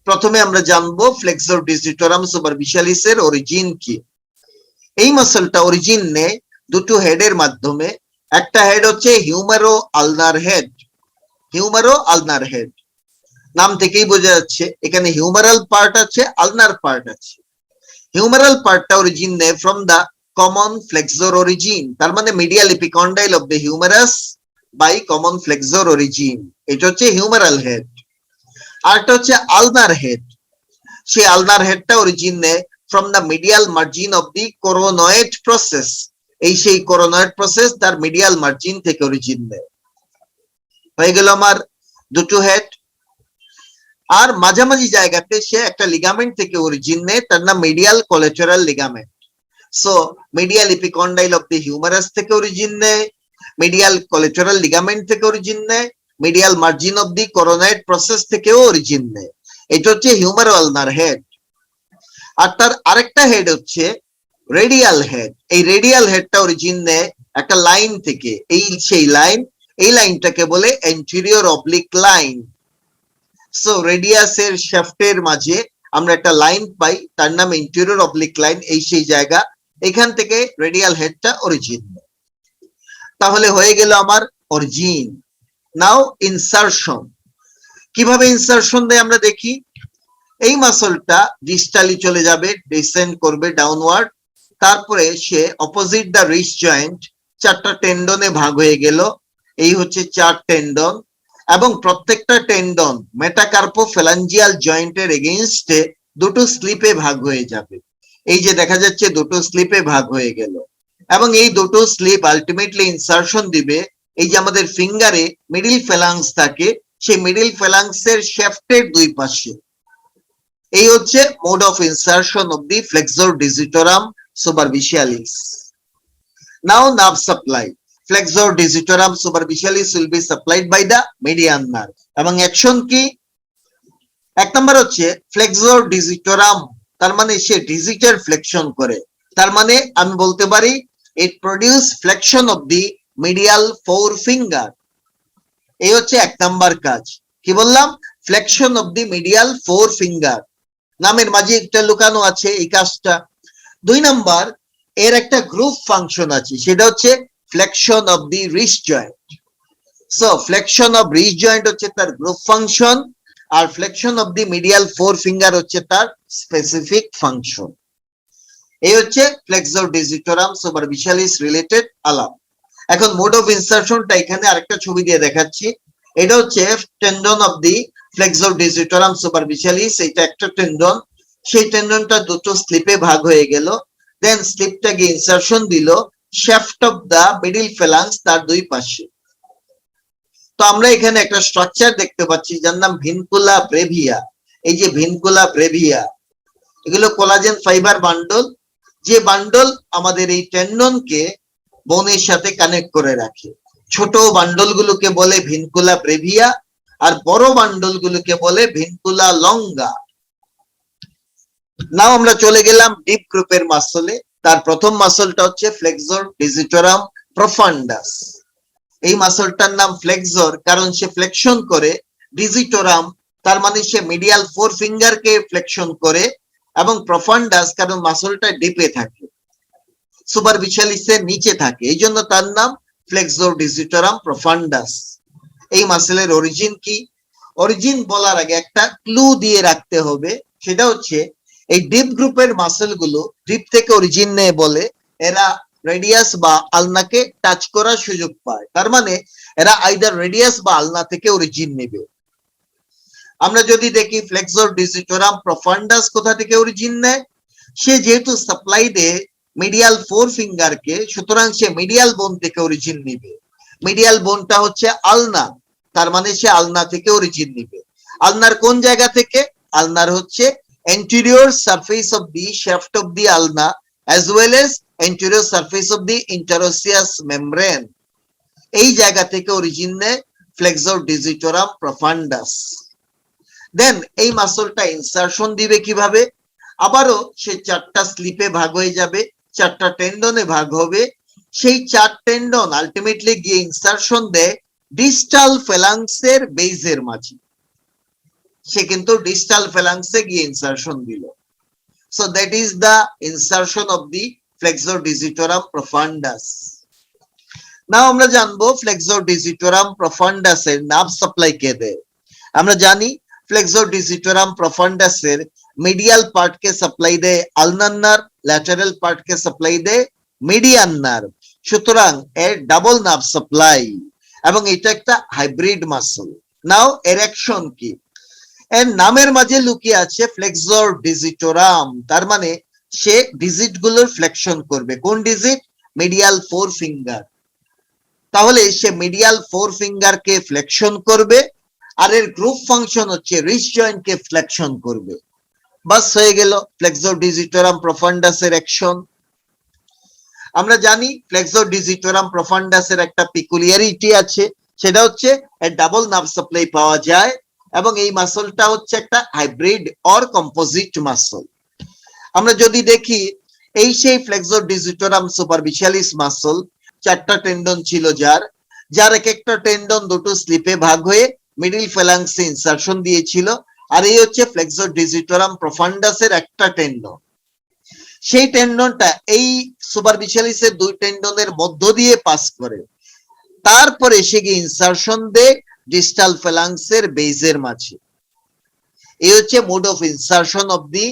প্রথমে আমরা জানবো ফ্লেক্সর ডিজিটোরাম সুপারফিশিয়ালিস এর অরিজিন কি। এই মাসলটা অরিজিন নেয় দুটো হেডের মাধ্যমে। একটা হেড হচ্ছে হিউমেরো আলনার হেড। হিউমেরো আলনার হেড নাম থেকেই বোঝা যাচ্ছে এখানে হিউমেরাল পার্ট আছে, আলনার পার্ট আছে। হিউমেরাল পার্টটা অরিজিন নেয় from the common flexor origin, তার মানে medial epicondyle of the humerus by common flexor origin. এটা হচ্ছে হিউমেরাল হেড। আরটা হচ্ছে আলনার হেড। সেই আলনার হেডটা অরিজিন নেয় from the medial margin of the coronoid process. এই সেই কোরোনয়েড প্রসেস তার মিডিয়াল মার্জিন থেকে অরিজিন নেয়। হয়ে গেল আমার দুটো হেড। আর মাঝামাঝি জায়গাতে সে একটা লিগামেন্ট থেকে অরিজিন নেয়, তার নাম medial collateral ligament. So medial epicondyle of the humerus থেকে অরিজিন নেয়, মিডিয়াল কোলেটারাল লিগামেন্ট থেকে অরিজিন নেয়, medial margin of the coronoid process থেকেও অরিজিন নেয়। এটা হচ্ছে হিউমেরো আলনার হেড। আর তার আরেকটা হেড হচ্ছে রেডিয়াল হেড। এই রেডিয়াল হেডটা অরিজিন নেয় একটা লাইন থেকে। এই সেই লাইন, এই লাইনটাকে বলে এন্টেরিয়র অবলিক লাইন। সো রেডিয়াসের শ্যাফটের মাঝে আমরা একটা লাইন পাই, তার নাম ইন্টেরিয়র অবলিক লাইন। এই সেই জায়গা, এখান থেকে রেডিয়াল হেডটা অরিজিন। তাহলে হয়ে গেল আমার অরিজিন। নাও ইনসারশন। কিভাবে ইনসারশন দেয় আমরা দেখি। এই মাসলটা ডিস্টালি চলে যাবে, ডিসেন্ড করবে ডাউনওয়ার্ড। তারপরে সে অপোজিট দা রিস্ট জয়েন্ট 4টা টেন্ডনে ভাগ হয়ে গেল। এই হচ্ছে 4 টেন্ডন এবং প্রত্যেকটা টেন্ডন মেটাকার্পোফ্যালাঞ্জিয়াল জয়েন্টের এগেইনস্টে দুটো স্লিপে ভাগ হয়ে যাবে। এই যে দেখা যাচ্ছে দুটো স্লিপে ভাগ হয়ে গেল এবং এই দুটো স্লিপ আলটিমেটলি ইনসারশন দিবে এই যে আমাদের ফিঙ্গারে মিডল ফ্যালাংস থাকে, সেই মিডল ফ্যালাংসের শ্যাফটের দুই পাশে। এই হচ্ছে mode of insertion of the flexor digitorum superficialis. Now nerve supply. Flexor digitorum superficialis will be supplied by the median nerve. এবং অ্যাকশন কি? এক নাম্বার হচ্ছে ফ্লেক্সর ডিজিটোরাম, তার মানে সে ডিজিটের ফ্লেকশন করে। তার মানে আমি বলতে পারি it produce flexion of the medial 4 finger. এই হচ্ছে এক নাম্বার কাজ। কি বললাম? Flexion of the medial 4 finger. নামের মাঝে একটা লুকানো আছে এই কাজটা। 2 নাম্বার, এর একটা গ্রুপ ফাংশন আছে, সেটা হচ্ছে flexion of the wrist joint. So flexion of wrist joint হচ্ছে তার গ্রুপ ফাংশন, আর flexion of the medial 4 finger হচ্ছে তার স্পেসিফিক ফাংশন। এই হচ্ছে ফ্লেক্সর ডিজিটোরাম সুপারফিশিয়ালিস রিলেটেড আলাপ। এখন মোড অফ ইনসারশনটা এখানে আরেকটা ছবি দিয়ে দেখাচ্ছি। এটা হচ্ছে tendon of the flexor digitorum superficialis. এটা একটা টেন্ডন, সেই টেন্ডনটা দুটো স্লিপে ভাগ হয়ে গেল। দেন স্লিপটাকে ইনসারশন দিল শ্যাফট অফ দা মিডল ফ্যালাংস তার দুই পাশে। তো আমরা এখানে একটা স্ট্রাকচার দেখতে পাচ্ছি যার নাম ভিনকুলা ব্রেভিয়া। এই যে ভিনকুলা ব্রেভিয়া, এগুলো কোলাজেন ফাইবার বান্ডল, যে বান্ডল আমাদের এই টেন্ডনকে বোনের সাথে কানেক্ট করে রাখে। ছোট বান্ডল গুলোকে বলে ভিনকুলা ব্রেভিয়া, আর বড় বান্ডল গুলোকে বলে ভিনকুলা লঙ্গা। নাও আমরা চলে গেলাম ডিপ গ্রুপের মাসলে। তার প্রথম মাসলটা হচ্ছে ফ্লেক্সর ডিজিটোরাম প্রফান্ডাস। এই মাসলটার নাম ফ্লেক্সর কারণ সে ফ্লেকশন করে। ডিজিটোরাম তার মানে সে মিডিয়াল 4 ফিঙ্গারকে ফ্লেকশন করে, এবং প্রফান্ডাস কারণ মাসলটা ডিপে থাকে, সুপারফিশিয়ালিসের নিচে থাকে, এই জন্য তার নাম ফ্লেক্সর ডিজিটোরাম প্রফান্ডাস। এই মাসলের অরিজিন কি? অরিজিন বলার আগে একটা ক্লু দিয়ে রাখতে হবে, সেটা হচ্ছে এই ডিপ গ্রুপের মাসল গুলো ডিপ থেকে অরিজিন নেয় বলে এরা রেডিয়াস বা আলনাকে টাচ করার সুযোগ পায়, তার মানে এরা আইদার রেডিয়াস বা আলনা থেকে অরিজিন নেবে। আমরা যদি দেখি ফ্লেক্সর ডিজিটোরাম প্রফান্ডাস কোথা থেকে অরিজিন নেয়, সে যেহেতু সাপ্লাই দেয় মিডিয়াল ফোর ফিঙ্গারকে, সুতরাং সে মিডিয়াল বোন থেকে অরিজিন নিবে। মিডিয়াল বোনটা হচ্ছে আলনা, তার মানে সে আলনা থেকে অরিজিন নিবে। আলনার কোন জায়গা থেকে? আলনার হচ্ছে anterior surface of the shaft of the ulna as well as anterior surface of the interosseous membrane, এই জায়গা থেকে অরিজিন নেয় ফ্লেক্সর ডিজিটোরাম প্রফান্ডাস। দেন এই মাসলটা ইনসারশন দিবে কিভাবে? আবারও সে চারটা স্লিপে ভাগ হয়ে যাবে, চারটা টেন্ডনে ভাগ হবে। সেই চার টেন্ডন আলটিমেটলি গিয়ে ইনসারশন দেয় ডিস্টাল ফ্যালাংসের বেজের মাঝে। সে কিন্তু ডিস্টাল ফ্যালাংসে গিয়ে ইনসারশন দিল। So that is the insertion of the flexor digitorum profundus. Now আমরা জানবো ফ্লেক্সর ডিজিটোরাম প্রফান্ডাসের নার্ভ সাপ্লাই কে দেয়। আমরা জানি ফ্লেক্সর ডিজিটোরাম প্রফান্ডাসের মিডিয়াল পার্টকে সাপ্লাই দেয় আলনার নার্ভ, ল্যাটারাল পার্টকে সাপ্লাই দেয় মিডিয়ান নার্ভ। সুতরাং এর ডাবল নার্ভ সাপ্লাই, এবং এটা একটা হাইব্রিড মাসল। নাও এর অ্যাকশন কি? এর নামের মাঝে লুকিয়ে আছে ফ্লেক্সর ডিজিটোরাম, তার মানে সে ডিজিট গুলোর ফ্লেকশন করবে। কোন ডিজিট? Medial four finger. তাহলে সে মিডিয়াল ফোর ফিঙ্গার কে ফ্লেকশন করবে, আর এর গ্রুপ ফাংশন হচ্ছে রিস্ট জয়েন্ট কে ফ্লেকশন করবে। বাস হয়ে গেল ফ্লেক্সর ডিজিটোরাম প্রফান্ডাসের অ্যাকশন। আমরা জানি ফ্লেক্সর ডিজিটোরাম প্রফান্ডাসের একটা পিকুলিয়ারিটি আছে, সেটা হচ্ছে এর ডাবল নার্ভ সাপ্লাই পাওয়া যায়, এবং এই মাসলটা হচ্ছে একটা হাইব্রিড অর কম্পোজিট মাসল। আমরা যদি দেখি এই সেই ফ্লেক্সর ডিজিটোরাম সুপারফিশিয়ালিস মাসল, চারটা টেন্ডন ছিল যার এক একটা টেন্ডন দুটো স্লিপে ভাগ হয়ে মিডল ফ্যালাংসে ইনসারশন দিয়েছিল, আর এই হচ্ছে ফ্লেক্সর ডিজিটোরাম প্রফান্ডাসের একটা টেন্ডন। সেই টেন্ডনটা এই সুপারফিশিয়ালিসের দুই টেন্ডনের মধ্য দিয়ে পাস করে, তারপরে সে গিয়ে ইনসারশন দেয় ডিস্টাল ফ্যালাংসের বেজের মাঝে। এই হচ্ছে mode of insertion of the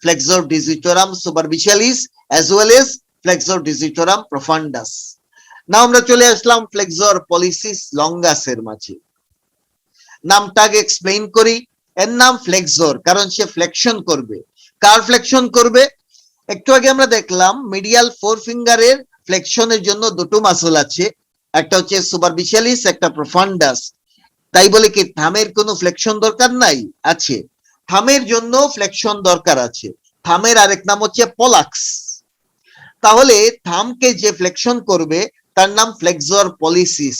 flexor digitorum superficialis as well as flexor digitorum profundus. না আমরা চলে আসলাম ফ্লেক্সর পলিসিস লঙ্গাসের মাঝে। নামটাকে এক্সপ্লেইন করি। এর নাম ফ্লেক্সর কারণ সে ফ্লেকশন করবে। কার ফ্লেকশন করবে? একটু আগে আমরা দেখলাম মিডিয়াল ফোর ফিঙ্গারের ফ্লেকশনের জন্য দুটো মাসল আছে, একটা হচ্ছে সুপারফিশিয়ালিস, একটা প্রফান্ডাস। তাই বলে কি থামের কোনো ফ্লেকশন দরকার নাই? আছে, থামের জন্য ফ্লেকশন দরকার আছে। থামের আরেক নাম হচ্ছে পলাক্স। তাহলে থামকে যে ফ্লেকশন করবে তার নাম ফ্লেক্সর পলিসিস।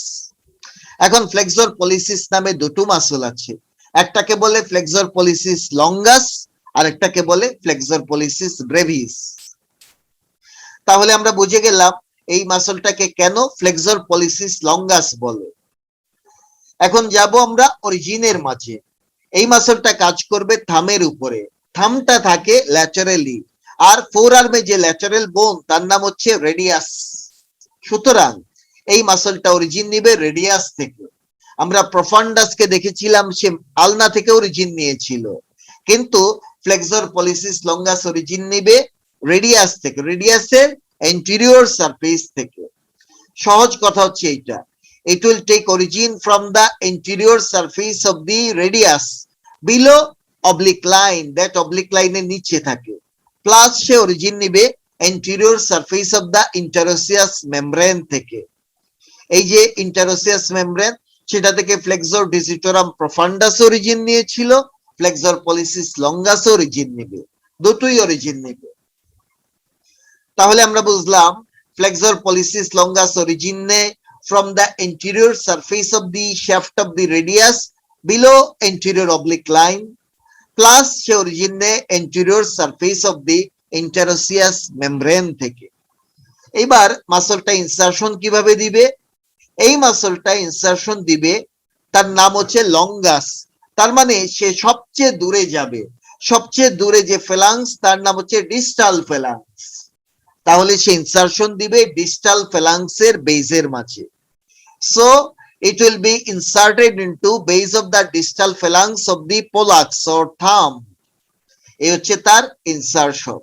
এখন ফ্লেক্সর পলিসিস নামে দুটো মাসল আছে, একটাকে বলে ফ্লেক্সর পলিসিস লঙ্গাস, আর একটাকে বলে ফ্লেক্সর পলিসিস ব্রেভিস। তাহলে আমরা বুঝে গেলাম এই মাসলটাকে কেন ফ্লেক্সর পলিসিস লঙ্গাস বলে। এখন যাব আমরা অরিজিনের মাঝে। এই মাসলটা কাজ করবে থামের উপরে। থামটা থাকে ল্যাটারালি, আর ফোর আর্মে যে ল্যাটারাল বোন তার নাম হচ্ছে রেডিয়াস। সুতরাং এই মাসলটা অরিজিন নিবে রেডিয়াস থেকে। আমরা প্রফান্ডাসকে দেখেছিলাম সে আলনা থেকে অরিজিন নিয়েছিল, কিন্তু ফ্লেক্সর পলিসিস লঙ্গাস অরিজিন নিবে রেডিয়াস থেকে, রেডিয়াসের এন্টেরিয়র সারফেস থেকে। সহজ কথা হচ্ছে এইটা, it will take origin from the anterior surface of the radius below oblique line, that oblique line এর নিচে থাকে, প্লাস সে অরিজিন নিবে anterior surface of the interosseous membrane থেকে। এই যে interosseous membrane, সেটা থেকে ফ্লেক্সর ডিজিটোরাম প্রফান্ডাস অরিজিন নিয়েছিল, ফ্লেক্সর পলিসিস লঙ্গাস অরিজিন নিবে, দুটোই অরিজিন নিবে। তাহলে আমরা বুঝলাম ফ্লেক্সর পলিসিস লঙ্গাস অরিজিন নেয় from the anterior surface of the shaft of the radius below anterior oblique line, plus say origin নেয় anterior surface of the interosseous membrane থেকে। এবার মাসলটা ইনসারশন কিভাবে দিবে? এই মাসলটা ইনসারশন দিবে, তার নাম হচ্ছে লঙ্গাস, তার মানে সে সবচেয়ে দূরে যাবে। সবচেয়ে দূরে যে ফ্যালাংস তার নাম হচ্ছে ডিস্টাল ফ্যালাংস। তাহলে সে ইনসারশন দিবে ডিস্টাল ফ্যালাংসের বেজের মাঝে। So it will be inserted into base of the distal phalanx of the pollex or thumb. এই হচ্ছে তার ইনসারশন।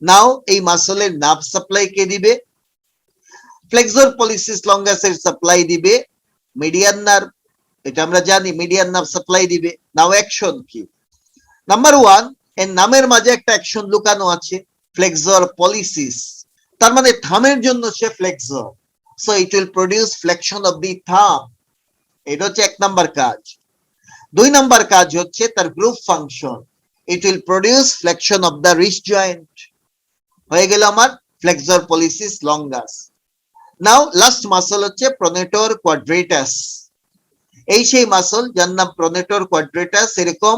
নাও এই মাসলের নার্ভ সাপ্লাই কে দিবে? ফ্লেক্সর পলিসিস লঙ্গাসের সাপ্লাই দিবে মিডিয়ান নার্ভ, এটা আমরা জানি মিডিয়ান নার্ভ সাপ্লাই দিবে। নাও অ্যাকশন কি? নাম্বার ওয়ান, এর নামের মাঝে একটা অ্যাকশন লুকানো আছে, ফ্লেক্সর পলিসিস, তার মানে থামের জন্য সে flexor, so it will produce flexion of the thumb. এটা হচ্ছে এক নাম্বার কাজ। দুই নাম্বার কাজ হচ্ছে তার group function, it will produce flexion of the wrist joint. হয়ে গেল আমার flexor pollicis longus. Now last muscle হচ্ছে প্রোনেটর কোয়াড্রেটাস। এই সেই মাসল যার নাম প্রোনেটর কোয়াড্রেটাস, এরকম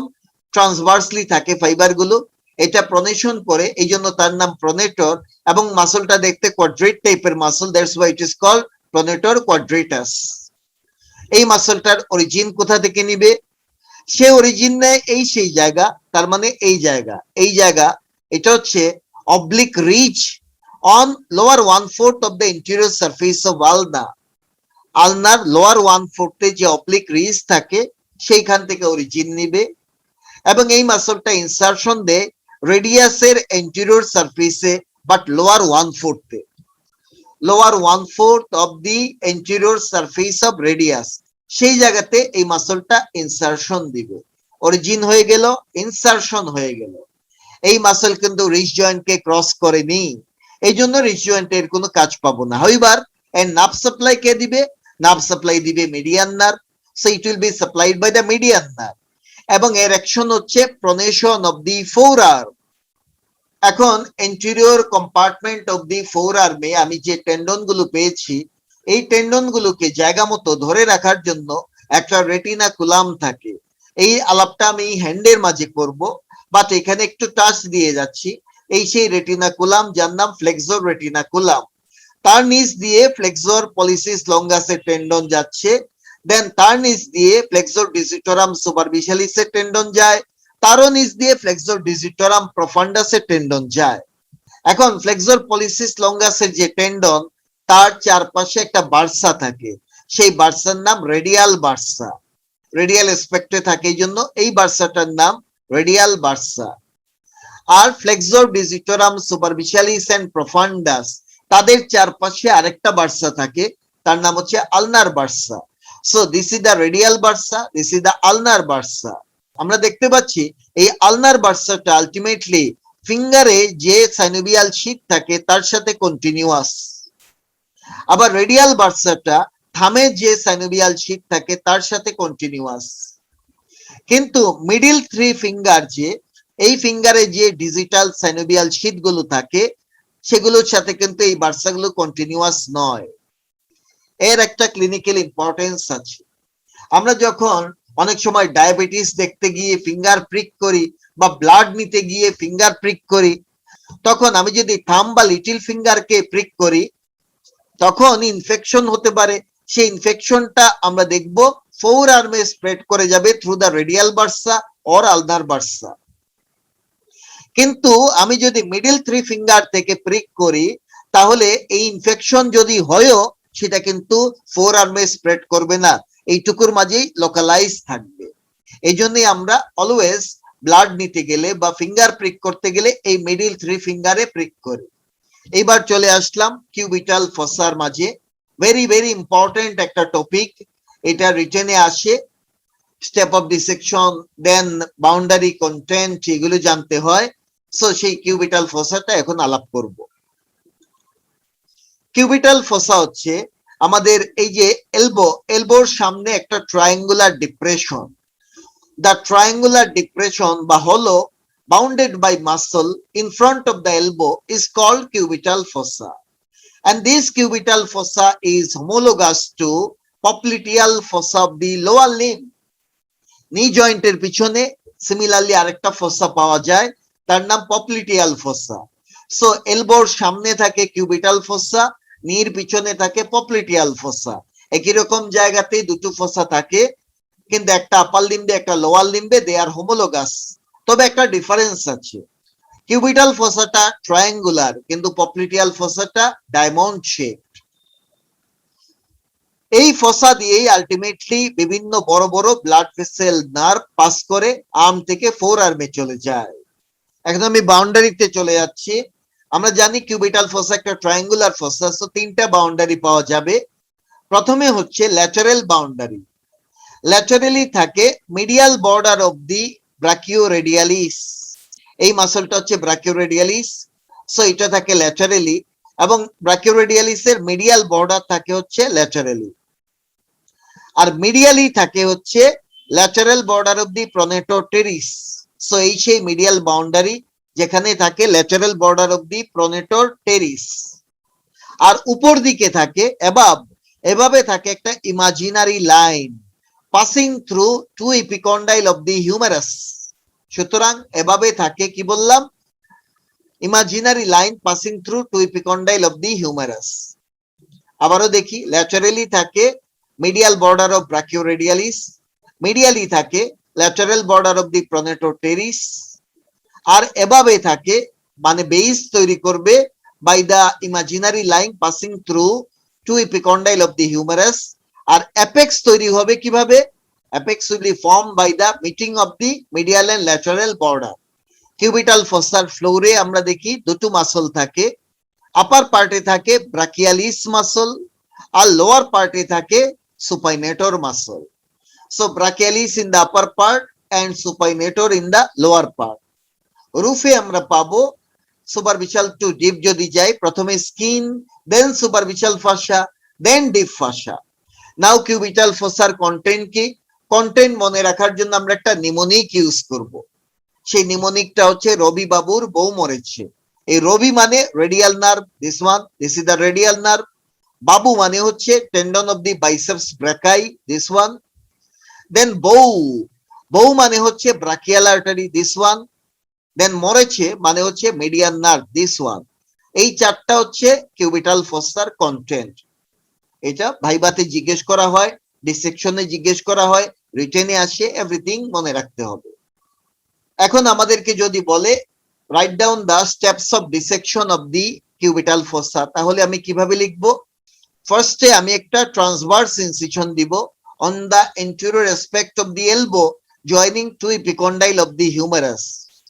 ট্রান্সভার্সলি থাকে ফাইবার গুলো, এটা প্রোনেশন করে, এই জন্য তার নাম প্রোনেটর, এবং মাসলটা দেখতে কোয়াড্রেট টাইপের muscle, that's why it is called pronator quadratus. এই মাসলটার অরিজিন কোথা থেকে নিবে? সে অরিজিন নেয় এই সেই জায়গা, তার মানে এই জায়গা, এই জায়গা, এটা হচ্ছে oblique rich on lower 1/4 of the interior surface of আলনা। আলনার লোয়ার 1/4 যে অবলিক রিচ থাকে সেইখান থেকে অরিজিন নিবে, এবং এই মাসলটা ইনসারশন দেয় রেডিয়াসের এন্টেরিয়র সারফেসে, but lower 1/4 lower 1/4 of the anterior surface of radius, সেই জায়গাতে এই মাসলটা ইনসারশন দিবে। অরিজিন হয়ে গেল, ইনসারশন হয়ে গেল। এই মাসল কিন্তু রিচ জয়েন্টকে ক্রস করেনি, এই জন্য রিচ জয়েন্টের কোনো কাজ পাবো না। হইবার এর নার্ভ সাপ্লাই কে দিবে? নার্ভ সাপ্লাই দিবে median nerve, so it will be supplied by the median nerve, এবং এর অ্যাকশন হচ্ছে pronation of the forearm. এখন এন্টেরিয়র কম্পার্টমেন্ট অফ দি ফোর আর্মে আমি যে টেন্ডন গুলো পেয়েছি, এই টেন্ডন গুলোকে জায়গা মতো ধরে রাখার জন্য একটা রেটিনাকুলাম থাকে। এই আলাপটা আমি হ্যান্ডের মাঝে করব, বাট এখানে একটু টাচ দিয়ে যাচ্ছি। এই সেই রেটিনাকুলাম যার নাম ফ্লেক্সর রেটিনাকুলাম, তার নিচ দিয়ে ফ্লেক্সর পলিসিস লঙ্গাসের টেন্ডন যাচ্ছে, দেন তার নিচ দিয়ে ফ্লেক্সর ডিজিটোরাম সুপারফিশিয়ালিসের টেন্ডন যায়, তারও নিচ দিয়ে ফ্লেক্সর ডিজিটোরাম প্রফান্ডাসের টেন্ডন যায়। এখন ফ্লেক্সর পলিসিস লঙ্গাসের যে টেন্ডন, তার চারপাশে একটা বার্সা থাকে, সেই বার্সার নাম রেডিয়াল বার্সা, রেডিয়াল এসপেক্টে থাকে, এই জন্য এই বার্সাটার নাম রেডিয়াল বার্সা। আর flexor digitorum superficialis and profundus, তাদের চারপাশে আরেকটা বার্সা থাকে, তার নাম হচ্ছে ulnar bursa. So this is the radial bursa, this is the ulnar bursa. আমরা দেখতে পাচ্ছি এই আলনার বার্সাটা আলটিমেটলি ফিঙ্গারে যে সাইনোভিয়াল শীট থাকে তার সাথে কন্টিনিউয়াস, আবার রেডিয়াল বার্সাটা থামে যে সাইনোভিয়াল শীট থাকে তার সাথে কন্টিনিউয়াস। কিন্তু মিডিল থ্রি ফিঙ্গার, যে এই ফিঙ্গারে যে ডিজিটাল সাইনোভিয়াল শীট গুলো থাকে সেগুলোর সাথে কিন্তু এই বার্সাগুলো কন্টিনিউয়াস নয়। এর একটা ক্লিনিক্যাল ইম্পর্টেন্স আছে। আমরা যখন অনেক সময় ডায়াবেটিস দেখতে গিয়ে ফিঙ্গার প্রিক করি, বা ব্লাড নিতে গিয়ে ফিঙ্গার প্রিক করি, তখন আমি যদি থাম বা লিটল ফিঙ্গারকে প্রিক করি তখন ইনফেকশন হতে পারে। সেই ইনফেকশনটা আমরা দেখব ফোর আর্মে স্প্রেড করে যাবে through the radial bursa or ulnar bursa. কিন্তু আমি যদি মিডল থ্রি ফিঙ্গার থেকে প্রিক করি তাহলে এই ইনফেকশন যদি হয়ও সেটা কিন্তু ফোর আর্মে স্প্রেড করবে না, এইটুকুর মাঝেই লোকালাইজ থাকবে। এই জন্যই আমরা অলওয়েজ ব্লাড নিতে গেলে বা ফিঙ্গার প্রিক করতে গেলে এই মিডল থ্রি ফিঙ্গারে প্রিক করি। এইবার চলে আসলাম কিউবিটাল ফসার মাঝে, ভেরি ভেরি ইম্পর্টেন্ট একটা টপিক। এটা রিটেনে আসে, step of dissection, then boundary content, এগুলো জানতে হয়। সো সেই কিউবিটাল ফসাটা এখন আলাপ করব। কিউবিটাল ফসা হচ্ছে আমাদের এই যে এলবোর সামনে একটা triangular depression. The triangular depression বা hollow bounded by muscle in front of the elbow is called cubital fossa, and this cubital fossa is homologous to popliteal fossa of the lower limb. knee joint এর পিছনে similarly আরেকটা ফসা পাওয়া যায়, তার নাম popliteal ফসা। So এলবোর সামনে থাকে cubital ফসা, নির পিছনে থাকে পপলিটিয়াল ফসা। একই রকম জায়গাতে দুটো ফসা থাকে, কিন্তু একটা আপার লিম্বে একটা লোয়ার লিম্বে, দে আর হোমোলোগাস। তবে একটা ডিফারেন্স আছে, কিউবিটাল ফসাটা ট্রায়াঙ্গুলার কিন্তু পপলিটিয়াল ফসাটা ডায়মন্ড শেপ। এই ফসা দিয়েই আলটিমেটলি বিভিন্ন বড় বড় ব্লাড ভেসেল নার্ভ পাস করে আর্ম থেকে ফোর আর্মে চলে যায়। এখন আমি বাউন্ডারিতে চলে যাচ্ছি। আমরা জানি কিউবিটাল ফসা একটা ট্রায়াঙ্গুলার ফসা, সো তিনটা বাউন্ডারি পাওয়া যাবে। প্রথমে হচ্ছে ল্যাটারাল বাউন্ডারি। ল্যাটারালি থাকে মিডিয়াল বর্ডার অফ দি ব্রাকিওরেডিয়ালিস। এই মাসলটা হচ্ছে ব্রাকিওরেডিয়ালিস, সো এটা থাকে ল্যাটারালি, এবং ব্রাকিওরেডিয়ালিসের মিডিয়াল বর্ডার থাকে হচ্ছে ল্যাটারালি। আর মিডিয়ালি থাকে হচ্ছে lateral border of the pronator teres. So এই সেই মিডিয়াল বাউন্ডারি যেখানে থাকে lateral border of the pronator teres. আর উপর দিকে থাকে অ্যাবাভ, এভাবে থাকে একটা imaginary line passing through two epicondyle of the humerus. সুতরাং এভাবে থাকে, কি বললাম, imaginary line passing through two epicondyle of the humerus. আবারও দেখি, ল্যাটারালি থাকে medial border of brachioradialis, medially থাকে lateral border of the pronator teres, আর এভাবে থাকে মানে বেস তৈরি করবে by the imaginary line passing through two epicondyle of the humerus. আর অ্যাপেক্স তৈরি হবে কিভাবে? Apex will be form by the meeting of the medial and lateral border. Cubital ফসার ফ্লোরে আমরা দেখি দুটো মাসল থাকে, আপার পার্টে থাকে ব্রাকিয়ালিস মাসল আর লোয়ার পার্টে থাকে supinator muscle. So brachialis in the upper part and supinator in the lower part. রুফে আমরা পাবো সুপারফিশিয়াল টু ডিপ যদি যাই, প্রথমে skin, then superficial fascia, then deep fascia. Now cubital fossa content কি? Content মনে রাখার জন্য আমরা একটা নিমোনিক ইউজ করব। সেই নিমোনিকটা হচ্ছে রবি বাবুর বউ মরেছে। এই রবি মানে radial nerve, this one, this is the radial nerve. বাবু মানে হচ্ছে tendon of the biceps brachii, this one. Then বউ, বউ মানে হচ্ছে brachial artery, this one. Then মরেছে মানে হচ্ছে মিডিয়ান নার্ভ, দিস ওয়ান। এই চারটা হচ্ছে কিউবিটাল ফসার কন্টেন্ট। এটা ভাইবাতে জিজ্ঞেস করা হয়, ডিসেকশনে জিজ্ঞেস করা হয়, রিটেনে আসে, এভরিথিং মনে রাখতে হবে। এখন আমাদেরকে যদি বলে right down the steps of dissection of the cubital fossa, তাহলে আমি কিভাবে লিখবো? ফার্স্টে আমি একটা ট্রান্সভার্স ইনসিশন দিব on the anterior aspect of the elbow joining to epicondyle of the humerus.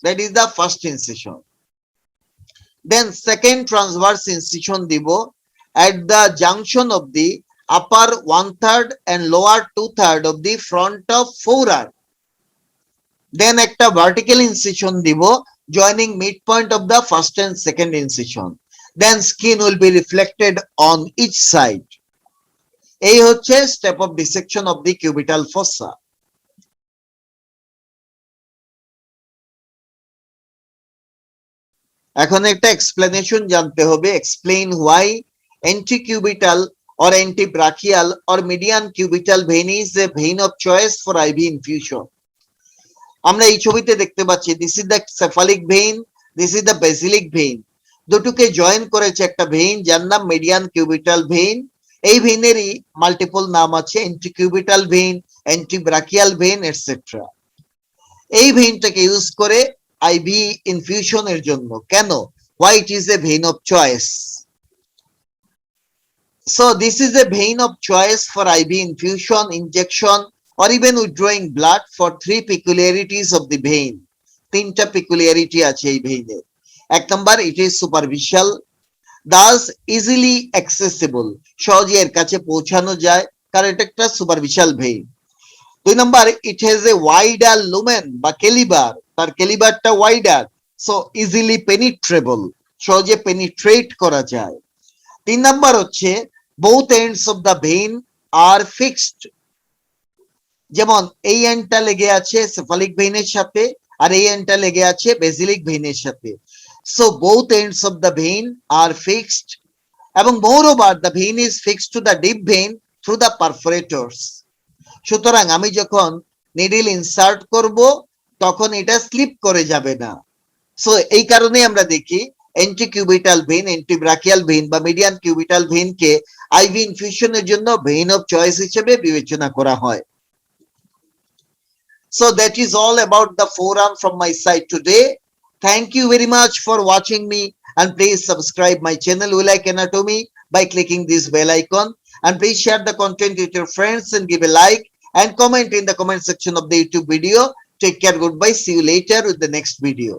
That is the first incision. Then second transverse incision দিব at the junction of the upper 1/3 and lower 2/3 of the front of forearm. Then একটা vertical incision দিব joining midpoint of the first and second incision. Then skin will be reflected on each side. এই হচ্ছে step of dissection of the cubital fossa. এখন একটা explanation জানতে হবে, explain why antecubital or antebrachial or median cubital vein is a vein of choice for IV infusion. আমরা এই ছবিতে দেখতে পাচ্ছি, this is the cephalic vein, this is the basilic vein. দুটোকে জয়েন করেছে একটা ভেইন যার নাম মিডিয়ান কিউবিটাল ভেইন। এই ভেইনেরই মাল্টিপল নাম আছে, এন্টিকিউবিটাল ভেইন, অ্যান্টিব্রাকিয়াল ভেইন, এটসেট্রা। এই ভেইনটাকে ইউজ করে আইভি ইনফিউশনের জন্য। কেন? why it is a vein of choice. So this is a vein of choice for IV infusion, injection or even withdrawing blood for three peculiarities of the vein. তিনটা peculiarity আছে এই ভেইনের। এক নম্বর, it is superficial, thus easily accessible, সহজে এর কাছে পৌঁছানো যায় কারণ এটা একটা সুপারফিশিয়াল ভেইন। দুই নম্বর, it has a wider lumen বা ক্যালিবার, তার ক্যালিবারটা ওয়াইডার, সো ইজিলি পেনিট্রেবল, সহজে পেনিট্রেট করা যায়। তিন নম্বর হচ্ছে both ends of the vein are fixed, যেমন এই এন্ডটা লেগে আছে সেফালিক ভেইনের সাথে আর এই এন্ডটা লেগে আছে বেসিলিক ভেইনের সাথে। So both ends of the vein are fixed, এবং moreover the vein is fixed to the deep vein through the perforators. সুতরাং আমি যখন নিডল ইনসার্ট করব তখন এটা স্লিপ করে যাবে না। সো এই কারণে আমরা দেখি এন্টিকিউবিটাল ভেইন, এন্টিব্রাকিয়াল ভেইন বা মিডিয়ান কিউবিটাল ভেইনকে আইভি ইনফিউশনের জন্য ভেইন অফ চয়েস হিসেবে বিবেচনা করা হয়। So that is all about the forearm from my side today. Thank you very much for watching me, and please subscribe my channel We Like Anatomy by clicking this bell icon, and please share the content with your friends and give a like and comment in the comment section of the YouTube video. Take care, goodbye, see you later with the next video.